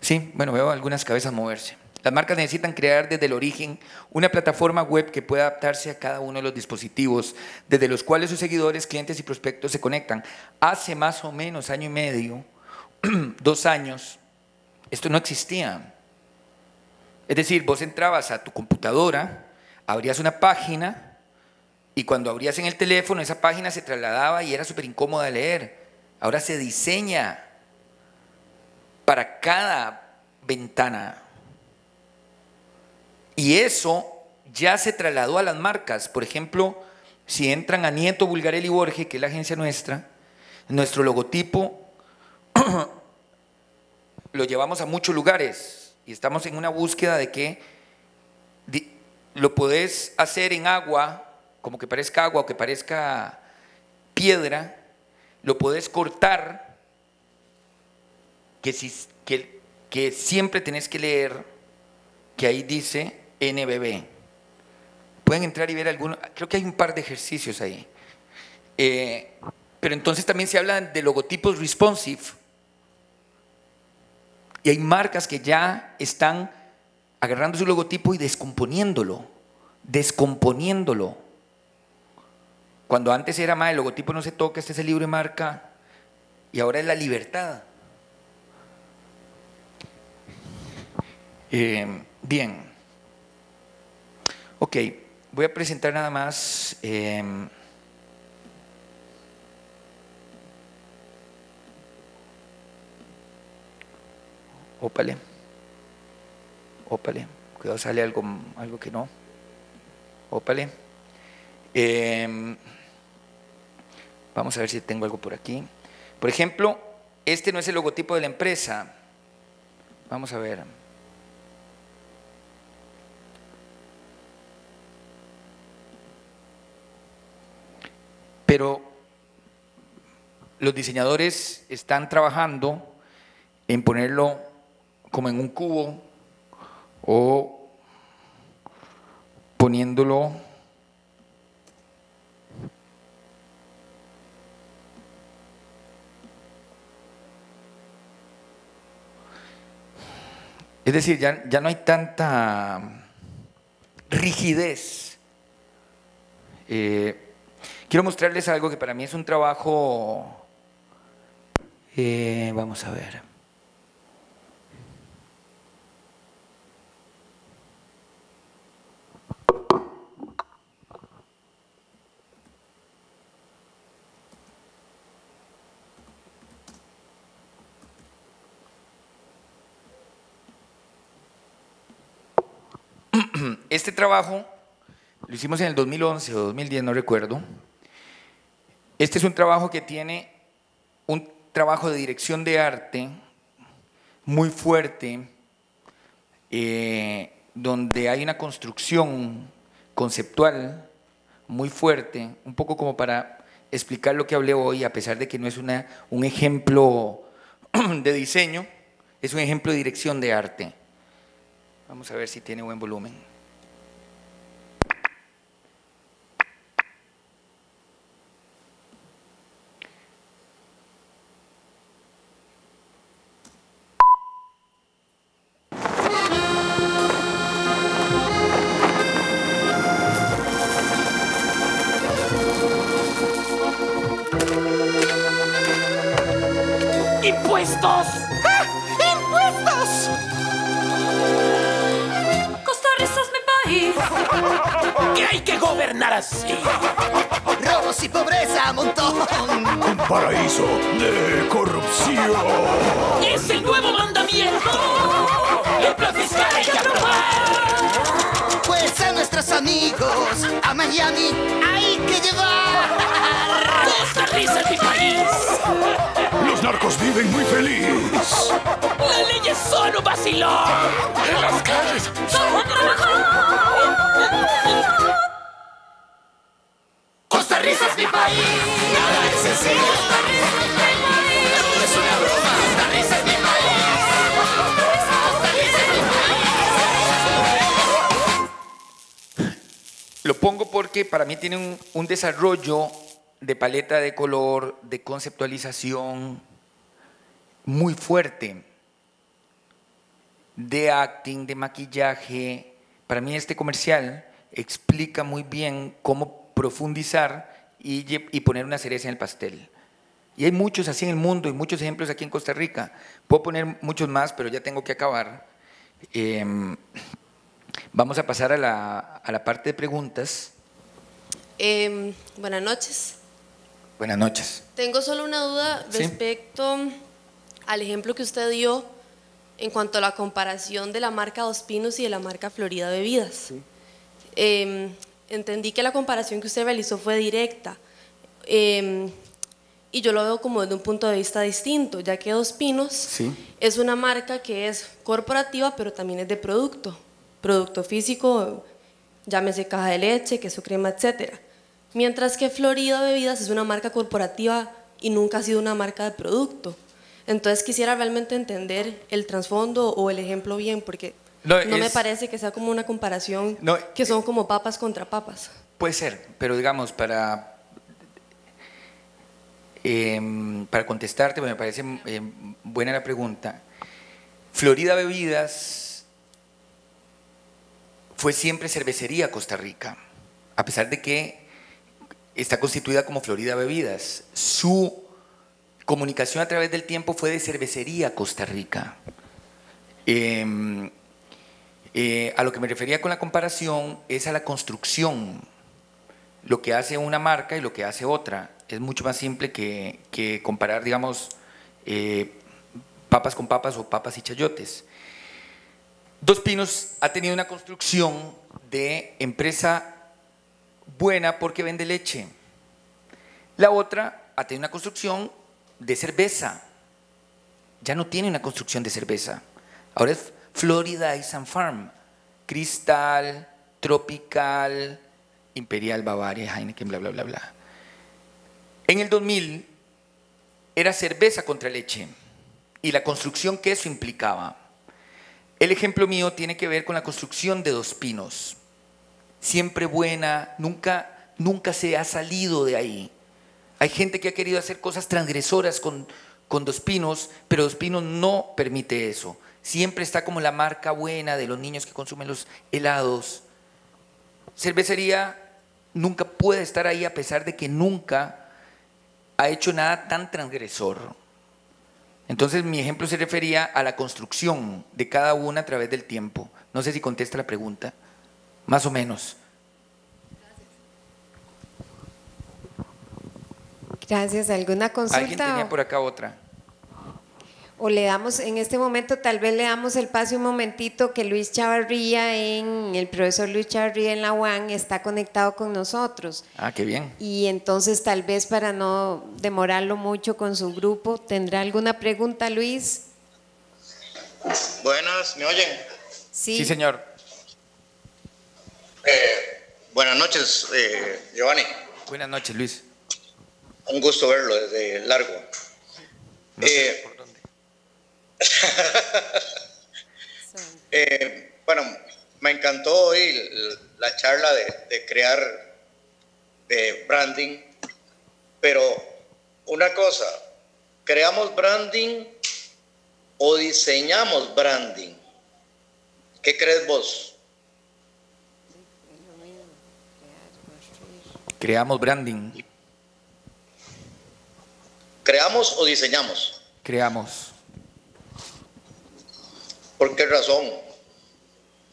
Sí, bueno, veo algunas cabezas moverse. Las marcas necesitan crear desde el origen una plataforma web que pueda adaptarse a cada uno de los dispositivos desde los cuales sus seguidores, clientes y prospectos se conectan. Hace más o menos año y medio, 2 años, esto no existía. Es decir, vos entrabas a tu computadora, abrías una página y cuando abrías en el teléfono esa página se trasladaba y era súper incómoda de leer. Ahora se diseña para cada ventana. Y eso ya se trasladó a las marcas. Por ejemplo, si entran a Nieto, Bulgarelli y Borge, que es la agencia nuestra, nuestro logotipo lo llevamos a muchos lugares y estamos en una búsqueda de que lo podés hacer en agua, como que parezca agua o que parezca piedra, lo podés cortar, que siempre tenés que leer que ahí dice NBB. Pueden entrar y ver algunos, creo que hay un par de ejercicios ahí. Pero entonces también se habla de logotipos responsive. Y hay marcas que ya están agarrando su logotipo y descomponiéndolo. Cuando antes era más el logotipo no se toca, este es el libre marca, y ahora es la libertad. Bien. Ok, voy a presentar nada más. Ópale, cuidado, sale algo que no. Ópale. Vamos a ver si tengo algo por aquí. Por ejemplo, este no es el logotipo de la empresa. Vamos a ver. Pero los diseñadores están trabajando en ponerlo como en un cubo o poniéndolo es decir, ya no hay tanta rigidez. Quiero mostrarles algo que para mí es un trabajo, vamos a ver. Este trabajo lo hicimos en el 2011 o 2010, no recuerdo. Este es un trabajo que tiene un trabajo de dirección de arte muy fuerte, donde hay una construcción conceptual muy fuerte, un poco como para explicar lo que hablé hoy, a pesar de que no es un ejemplo de diseño, es un ejemplo de dirección de arte. Vamos a ver si tiene buen volumen. ¡Impuestos! ¡Ah! ¡Impuestos! Costa Rica es mi país. Que hay que gobernar así. Robos y pobreza, montón. Un paraíso de corrupción. Es el nuevo mandamiento. El plan fiscal hay que aprobar. Pues a nuestros amigos a Miami hay que llevar. Costa Rica es mi país. Los narcos viven muy feliz. La ley es solo vacilón. En las calles ¡Vamos a trabajar! Costa Rica es mi país. Nada es sencillo. Costa Rica es mi país. Todo es una broma. Costa Rica es mi país. Costa Rica es mi país. Lo pongo porque para mí tiene un desarrollo de paleta de color, de conceptualización muy fuerte. de acting, de maquillaje. Para mí este comercial explica muy bien cómo profundizar y poner una cereza en el pastel. Y hay muchos así en el mundo y muchos ejemplos aquí en Costa Rica. Puedo poner muchos más, pero ya tengo que acabar. Vamos a pasar a la parte de preguntas. Buenas noches. Buenas noches. Tengo solo una duda respecto al ejemplo que usted dio en cuanto a la comparación de la marca Dos Pinos y de la marca Florida Bebidas. Sí. Entendí que la comparación que usted realizó fue directa y yo lo veo como desde un punto de vista distinto, ya que Dos Pinos es una marca que es corporativa, pero también es de producto físico, llámese caja de leche, queso crema, etcétera. Mientras que Florida Bebidas es una marca corporativa y nunca ha sido una marca de producto. Entonces quisiera realmente entender el trasfondo o el ejemplo bien, porque no me parece que sea como una comparación que son como papas contra papas. Puede ser, pero digamos, para contestarte, me parece buena la pregunta. Florida Bebidas fue siempre cervecería Costa Rica, a pesar de que está constituida como Florida Bebidas. Su comunicación a través del tiempo fue de cervecería Costa Rica. A lo que me refería con la comparación es a la construcción, lo que hace una marca y lo que hace otra. Es mucho más simple que comparar, digamos, papas con papas o papas y chayotes. Dos Pinos ha tenido una construcción de empresa buena porque vende leche. La otra ha tenido una construcción de cerveza. Ya no tiene una construcción de cerveza. Ahora es Florida Ice and Farm, Cristal, Tropical, Imperial, Bavaria, Heineken, bla, bla, bla, bla. En el 2000 era cerveza contra leche y la construcción que eso implicaba. El ejemplo mío tiene que ver con la construcción de Dos Pinos. Siempre buena, nunca se ha salido de ahí. Hay gente que ha querido hacer cosas transgresoras con Dos Pinos, pero Dos Pinos no permite eso. Siempre está como la marca buena de los niños que consumen los helados. Cervecería nunca puede estar ahí a pesar de que nunca ha hecho nada tan transgresor. Entonces mi ejemplo se refería a la construcción de cada una a través del tiempo. No sé si contesta la pregunta, más o menos. Gracias. ¿Alguna consulta? ¿Alguien tenía por acá otra? O le damos, en este momento tal vez le damos el pase un momentito que Luis Chavarría, el profesor Luis Chavarría en la UAN está conectado con nosotros. Ah, qué bien. Y entonces tal vez para no demorarlo mucho con su grupo, ¿tendrá alguna pregunta, Luis? Buenas, ¿me oyen? Sí. Sí, señor. Buenas noches, Giovanni. Buenas noches, Luis. Un gusto verlo desde largo. No sé por dónde. Bueno, me encantó hoy la charla de crear branding, pero una cosa, ¿creamos branding o diseñamos branding? ¿Qué crees vos? Creamos branding. ¿Creamos o diseñamos? Creamos. ¿Por qué razón?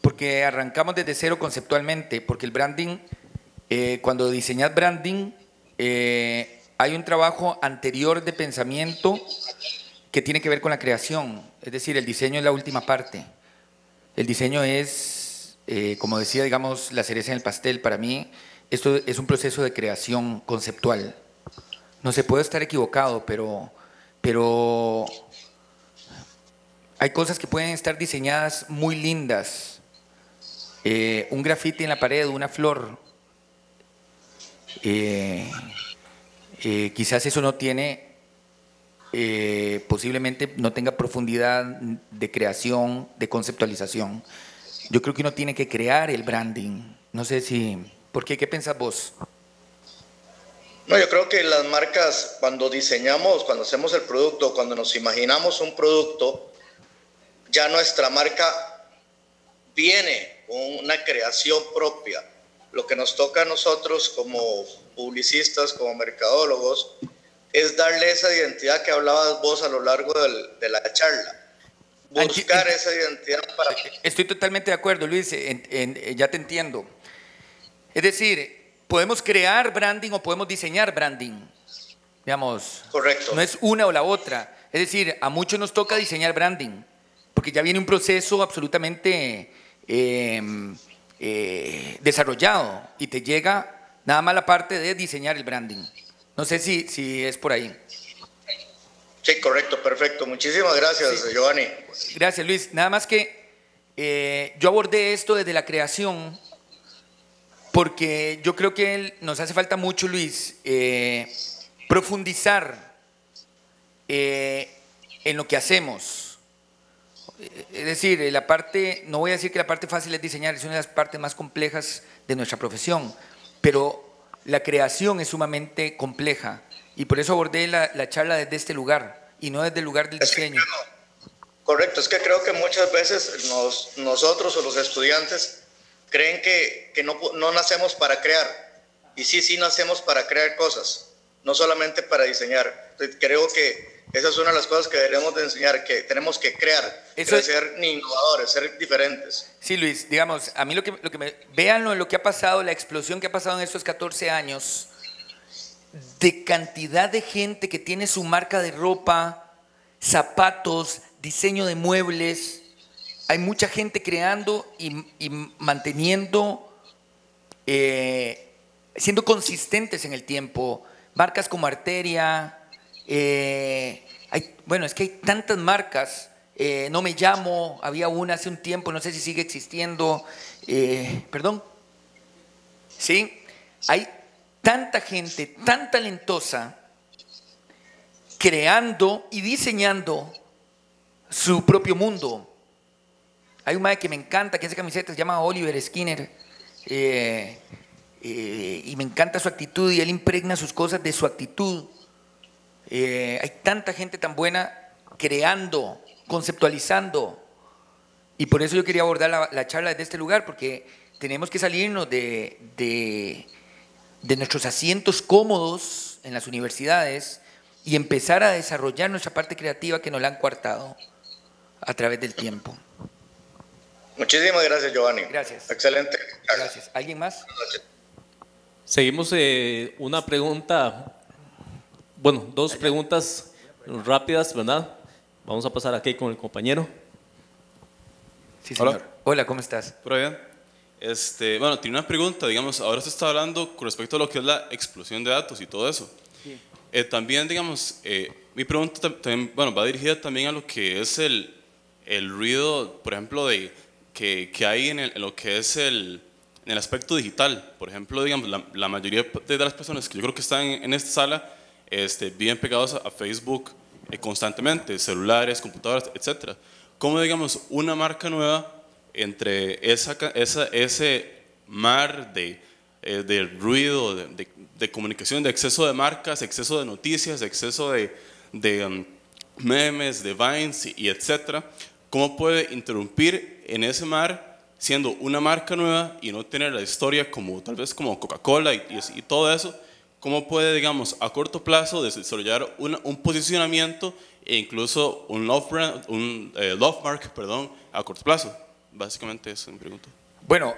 Porque arrancamos desde cero conceptualmente, porque el branding, cuando diseñas branding, hay un trabajo anterior de pensamiento que tiene que ver con la creación, es decir, el diseño es la última parte. El diseño es, como decía, digamos, la cereza en el pastel. Para mí, esto es un proceso de creación conceptual. No se puede estar equivocado, pero hay cosas que pueden estar diseñadas muy lindas. Un grafiti en la pared, una flor. Quizás eso no tiene, posiblemente no tenga profundidad de creación, de conceptualización. Yo creo que uno tiene que crear el branding. No sé si... ¿Por qué? ¿Qué pensás vos? No, yo creo que las marcas, cuando diseñamos, cuando hacemos el producto, cuando nos imaginamos un producto, ya nuestra marca viene con una creación propia. Lo que nos toca a nosotros como publicistas, como mercadólogos, es darle esa identidad que hablabas vos a lo largo de la charla. Buscar esa identidad para... Estoy totalmente de acuerdo, Luis, ya te entiendo. Es decir, podemos crear branding o podemos diseñar branding. Digamos, correcto. No es una o la otra. Es decir, a muchos nos toca diseñar branding, porque ya viene un proceso absolutamente desarrollado y te llega nada más la parte de diseñar el branding. No sé si es por ahí. Sí, correcto, perfecto. Muchísimas gracias, sí. Giovanni. Gracias, Luis. Nada más que yo abordé esto desde la creación porque yo creo que nos hace falta mucho, Luis, profundizar en lo que hacemos. Es decir, la parte, no voy a decir que la parte fácil es diseñar, es una de las partes más complejas de nuestra profesión, pero la creación es sumamente compleja. Y por eso abordé la charla desde este lugar y no desde el lugar del diseño. Correcto, es que creo que muchas veces nosotros o los estudiantes creen que no nacemos para crear. Y sí nacemos para crear cosas, no solamente para diseñar. Entonces, creo que esa es una de las cosas que deberíamos de enseñar, que tenemos que crear, ser innovadores, ser diferentes. Sí, Luis, digamos, a mí véanlo en lo que ha pasado, la explosión que ha pasado en estos 14 años, de cantidad de gente que tiene su marca de ropa, zapatos, diseño de muebles. Hay mucha gente creando y manteniendo, siendo consistentes en el tiempo. Marcas como Arteria, es que hay tantas marcas. No Me Llamo, había una hace un tiempo, no sé si sigue existiendo. Perdón. Sí, hay tanta gente, tan talentosa, creando y diseñando su propio mundo. Hay un mae que me encanta, que hace camisetas, se llama Oliver Skinner, y me encanta su actitud, y él impregna sus cosas de su actitud. Hay tanta gente tan buena creando, conceptualizando, y por eso yo quería abordar la charla desde este lugar, porque tenemos que salirnos de nuestros asientos cómodos en las universidades y empezar a desarrollar nuestra parte creativa que nos la han coartado a través del tiempo. Muchísimas gracias, Giovanni. Gracias. Excelente. Gracias. ¿Alguien más? Seguimos una pregunta, dos preguntas rápidas, ¿verdad? Vamos a pasar aquí con el compañero. Sí, señor. Hola, ¿cómo estás? ¿Todo bien? Tiene una pregunta, digamos, ahora se está hablando con respecto a lo que es la explosión de datos y todo eso. Sí. También, digamos, mi pregunta también, va dirigida también a lo que es el ruido, por ejemplo, que hay en lo que es en el aspecto digital. Por ejemplo, digamos, la mayoría de las personas que yo creo que están en esta sala viven pegados a Facebook constantemente, celulares, computadoras, etc. ¿Cómo, digamos, una marca nueva entre ese mar de ruido, de comunicación, de exceso de marcas, exceso de noticias, exceso de memes, de vines y etcétera? ¿Cómo puede interrumpir en ese mar siendo una marca nueva y no tener la historia como tal vez como Coca-Cola y todo eso? ¿Cómo puede, digamos, a corto plazo desarrollar un posicionamiento e incluso un love mark, a corto plazo? Básicamente eso es mi pregunta. Bueno,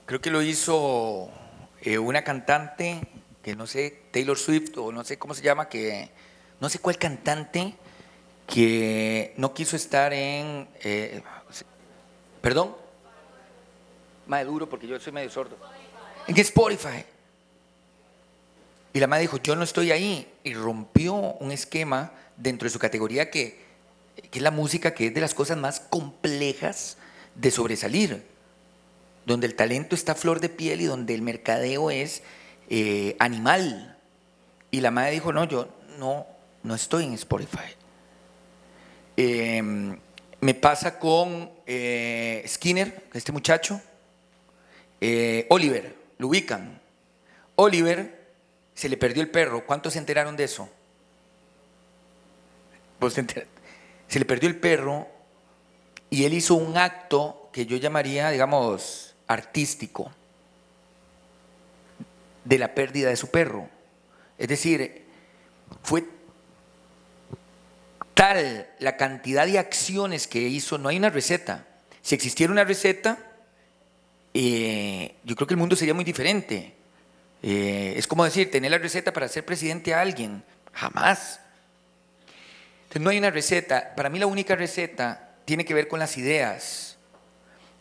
creo que lo hizo una cantante que no sé, Taylor Swift o no sé cómo se llama, que no sé cuál cantante, que no quiso estar en perdón, más duro porque yo soy medio sordo, en Spotify. Y la madre dijo, yo no estoy ahí, y rompió un esquema dentro de su categoría que es la música, que es de las cosas más complejas de sobresalir, donde el talento está a flor de piel y donde el mercadeo es animal. Y la madre dijo, no, yo no estoy en Spotify. Me pasa con Skinner, este muchacho, Oliver, lo ubican. Oliver se le perdió el perro. ¿Cuántos se enteraron de eso? ¿Vos te enteraste? se le perdió el perro y él hizo un acto que yo llamaría, digamos, artístico de la pérdida de su perro. Es decir, fue tal la cantidad de acciones que hizo, no hay una receta. Si existiera una receta, yo creo que el mundo sería muy diferente. Es como decir, tener la receta para ser presidente a alguien. Jamás. Entonces no hay una receta. Para mí la única receta tiene que ver con las ideas,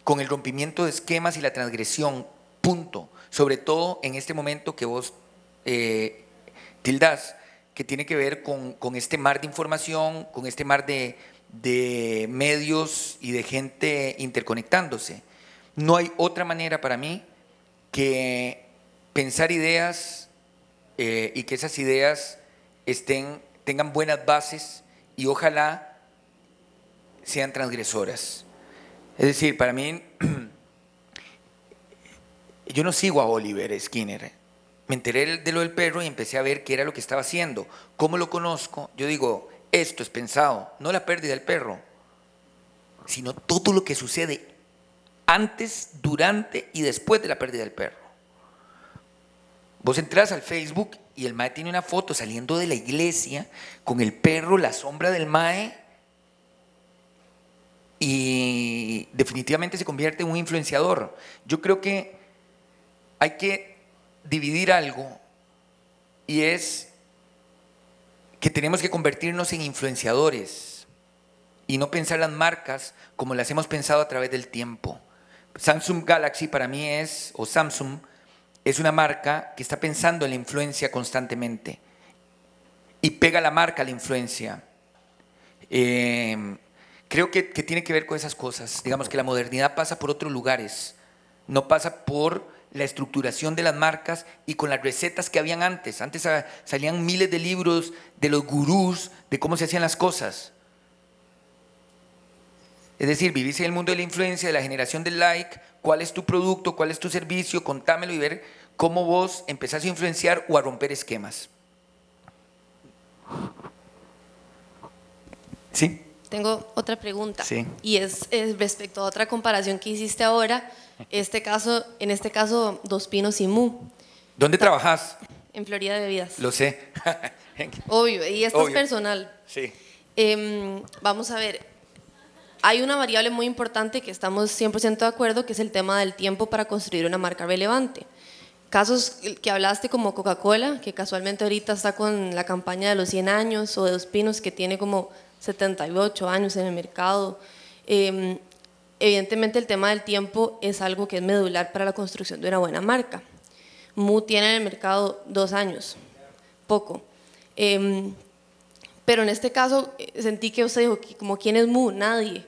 con el rompimiento de esquemas y la transgresión, punto. Sobre todo en este momento que vos tildás, que tiene que ver con este mar de información, con este mar de medios y de gente interconectándose. No hay otra manera para mí que pensar ideas y que esas ideas tengan buenas bases y ojalá sean transgresoras. Es decir, para mí, yo no sigo a Oliver Skinner. Me enteré de lo del perro y empecé a ver qué era lo que estaba haciendo. ¿Cómo lo conozco? Yo digo, esto es pensado, no la pérdida del perro, sino todo lo que sucede antes, durante y después de la pérdida del perro. Vos entras al Facebook y el mae tiene una foto saliendo de la iglesia con el perro, la sombra del mae, y definitivamente se convierte en un influenciador. Yo creo que hay que dividir algo, y es que tenemos que convertirnos en influenciadores y no pensar las marcas como las hemos pensado a través del tiempo. Samsung Galaxy para mí o Samsung es una marca que está pensando en la influencia constantemente y pega la marca a la influencia. Creo que tiene que ver con esas cosas. Digamos que la modernidad pasa por otros lugares, no pasa por la estructuración de las marcas y con las recetas que habían antes. Antes salían miles de libros de los gurús de cómo se hacían las cosas. Es decir, vivís en el mundo de la influencia, de la generación del like, cuál es tu producto, cuál es tu servicio, contámelo y ver cómo vos empezás a influenciar o a romper esquemas. ¿Sí? Tengo otra pregunta, sí. Y es respecto a otra comparación que hiciste ahora, en este caso Dos Pinos y Mu. ¿Dónde trabajas? En Florida Bebidas. Lo sé. Obvio, y esto es personal. Sí. Vamos a ver, hay una variable muy importante que estamos 100% de acuerdo, que es el tema del tiempo para construir una marca relevante. Casos que hablaste como Coca-Cola, que casualmente ahorita está con la campaña de los 100 años, o de Dos Pinos, que tiene como 78 años en el mercado. Evidentemente el tema del tiempo es algo que es medular para la construcción de una buena marca. Mu tiene en el mercado 2 años, poco. Pero en este caso sentí que usted dijo, como ¿quién es Mu? Nadie.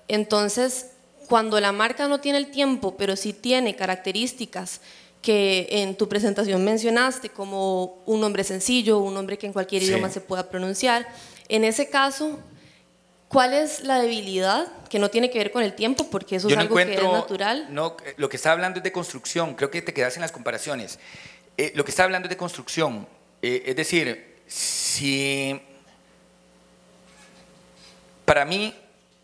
Entonces, cuando la marca no tiene el tiempo, pero sí tiene características que en tu presentación mencionaste, como un nombre sencillo, un nombre que en cualquier idioma se pueda pronunciar, en ese caso, ¿cuál es la debilidad que no tiene que ver con el tiempo? Porque eso es algo que es natural. No, lo que está hablando es de construcción. Creo que te quedas en las comparaciones. Lo que está hablando es de construcción. Es decir, si para mí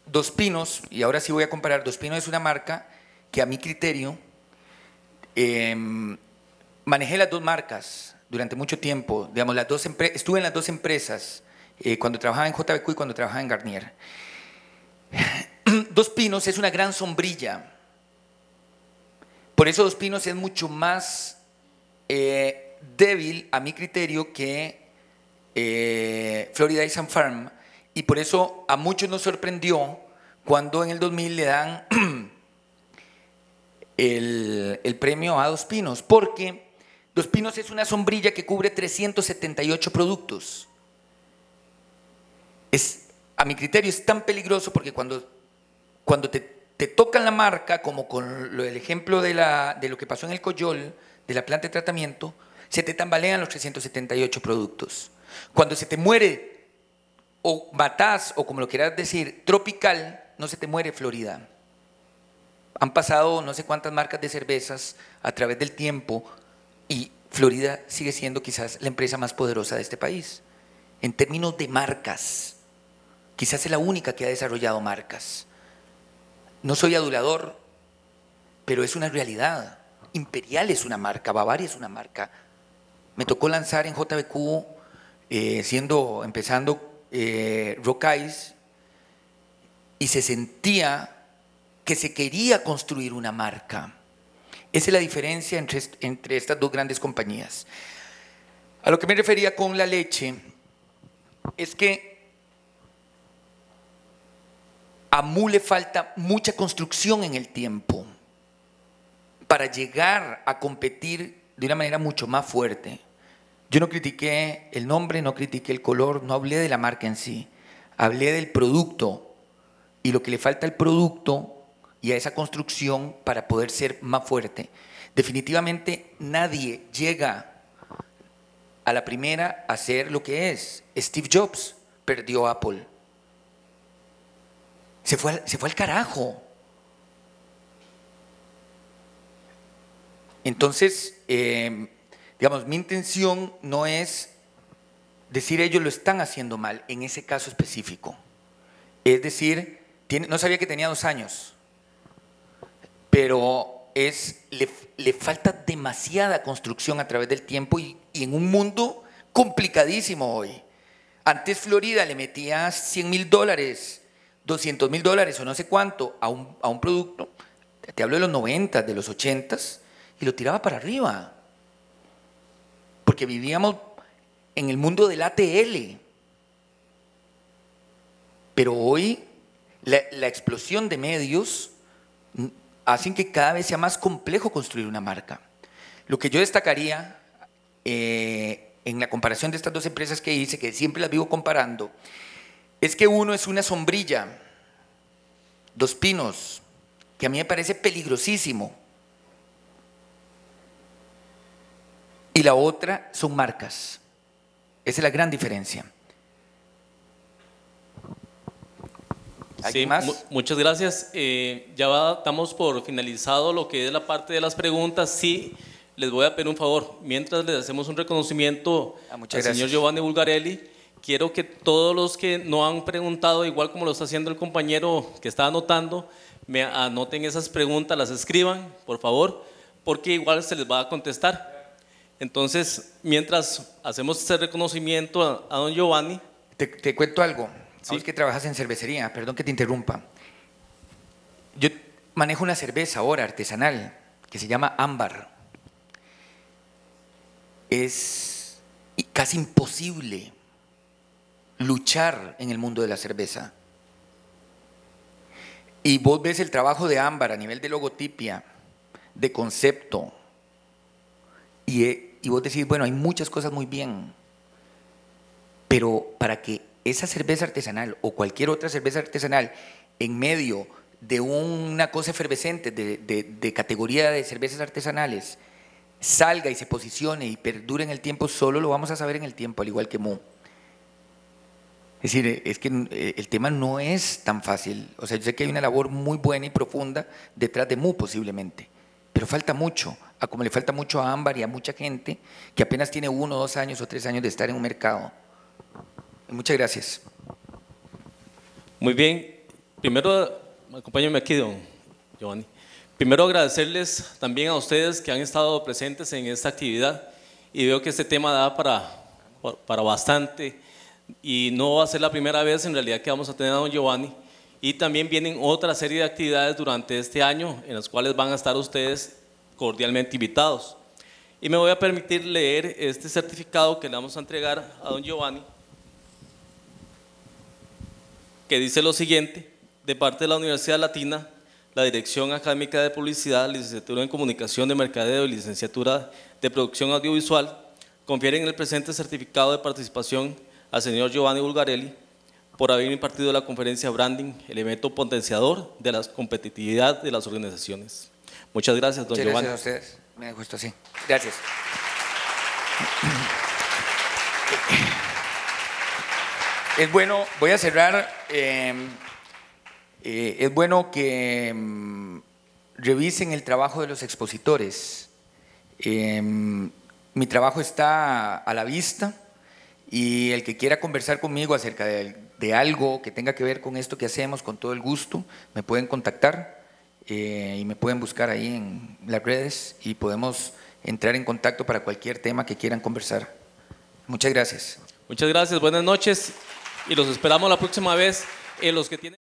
Dos Pinos, y ahora sí voy a comparar, Dos Pinos es una marca que a mi criterio manejé las dos marcas durante mucho tiempo. Digamos, estuve en las dos empresas. Cuando trabajaba en JBQ y cuando trabajaba en Garnier. Dos Pinos es una gran sombrilla. Por eso Dos Pinos es mucho más débil, a mi criterio, que Florida Ice and Farm. Y por eso a muchos nos sorprendió cuando en el 2000 le dan el premio a Dos Pinos. Porque Dos Pinos es una sombrilla que cubre 378 productos. A mi criterio es tan peligroso porque cuando te tocan la marca, como con el ejemplo de lo que pasó en el Coyol, de la planta de tratamiento, se te tambalean los 378 productos. Cuando se te muere, o matás, o como lo quieras decir, Tropical, no se te muere Florida. Han pasado no sé cuántas marcas de cervezas a través del tiempo y Florida sigue siendo quizás la empresa más poderosa de este país, en términos de marcas. quizás es la única que ha desarrollado marcas. No soy adulador, pero es una realidad. Imperial es una marca, Bavaria es una marca. Me tocó lanzar en JBQ, empezando Rock Ice, y se sentía que se quería construir una marca. Esa es la diferencia entre estas dos grandes compañías. A lo que me refería con la leche es que a Mu le falta mucha construcción en el tiempo para llegar a competir de una manera mucho más fuerte. Yo no critiqué el nombre, no critiqué el color, no hablé de la marca en sí, hablé del producto y lo que le falta al producto y a esa construcción para poder ser más fuerte. Definitivamente nadie llega a la primera a ser lo que es. Steve Jobs perdió Apple. Se fue al carajo. Entonces, digamos, mi intención no es decir ellos lo están haciendo mal en ese caso específico. Es decir, no sabía que tenía 2 años, pero le falta demasiada construcción a través del tiempo y en un mundo complicadísimo hoy. Antes Florida le metía $100,000, $200,000 o no sé cuánto a un producto, te hablo de los 90, de los 80, y lo tiraba para arriba. Porque vivíamos en el mundo del ATL. Pero hoy la explosión de medios hacen que cada vez sea más complejo construir una marca. Lo que yo destacaría en la comparación de estas dos empresas que hice, que siempre las vivo comparando, es que uno es una sombrilla, Dos Pinos, que a mí me parece peligrosísimo, y la otra son marcas. Esa es la gran diferencia. Sí, más? Muchas gracias. Damos por finalizado lo que es la parte de las preguntas. Sí, les voy a pedir un favor. Mientras les hacemos un reconocimiento al señor Giovanni Bulgarelli, quiero que todos los que no han preguntado, igual como lo está haciendo el compañero que está anotando, me anoten esas preguntas, las escriban, por favor, porque igual se les va a contestar. Entonces, mientras hacemos ese reconocimiento a don Giovanni. Te cuento algo. Sabes que trabajas en cervecería, perdón que te interrumpa. Yo manejo una cerveza ahora artesanal que se llama Ámbar. Es casi imposible luchar en el mundo de la cerveza. Y vos ves el trabajo de Ámbar a nivel de logotipia, de concepto, y vos decís, bueno, hay muchas cosas muy bien, pero para que esa cerveza artesanal o cualquier otra cerveza artesanal en medio de una cosa efervescente de categoría de cervezas artesanales salga y se posicione y perdure en el tiempo, solo lo vamos a saber en el tiempo, al igual que Mu. Es decir, es que el tema no es tan fácil. O sea, yo sé que hay una labor muy buena y profunda detrás de Mu posiblemente, pero falta mucho, como le falta mucho a Ámbar y a mucha gente que apenas tiene 1, 2 años o 3 años de estar en un mercado. Muchas gracias. Muy bien. Primero, acompáñame aquí, don Giovanni. Primero, agradecerles también a ustedes que han estado presentes en esta actividad y veo que este tema da para bastante y no va a ser la primera vez en realidad que vamos a tener a don Giovanni, y también vienen otra serie de actividades durante este año en las cuales van a estar ustedes cordialmente invitados. Y me voy a permitir leer este certificado que le vamos a entregar a don Giovanni, que dice lo siguiente: de parte de la Universidad Latina, la Dirección Académica de Publicidad, Licenciatura en Comunicación de Mercadeo y Licenciatura de Producción Audiovisual, confieren el presente certificado de participación al señor Giovanni Bulgarelli por haber impartido la conferencia Branding, elemento potenciador de la competitividad de las organizaciones. Muchas gracias, don Giovanni. Muchas gracias a ustedes. Me dejo esto así. Gracias. Es bueno, voy a cerrar, es bueno que revisen el trabajo de los expositores. Mi trabajo está a la vista y el que quiera conversar conmigo acerca de de algo que tenga que ver con esto que hacemos, con todo el gusto, me pueden contactar y me pueden buscar ahí en las redes y podemos entrar en contacto para cualquier tema que quieran conversar. Muchas gracias. Muchas gracias, buenas noches y los esperamos la próxima vez. Los que tienen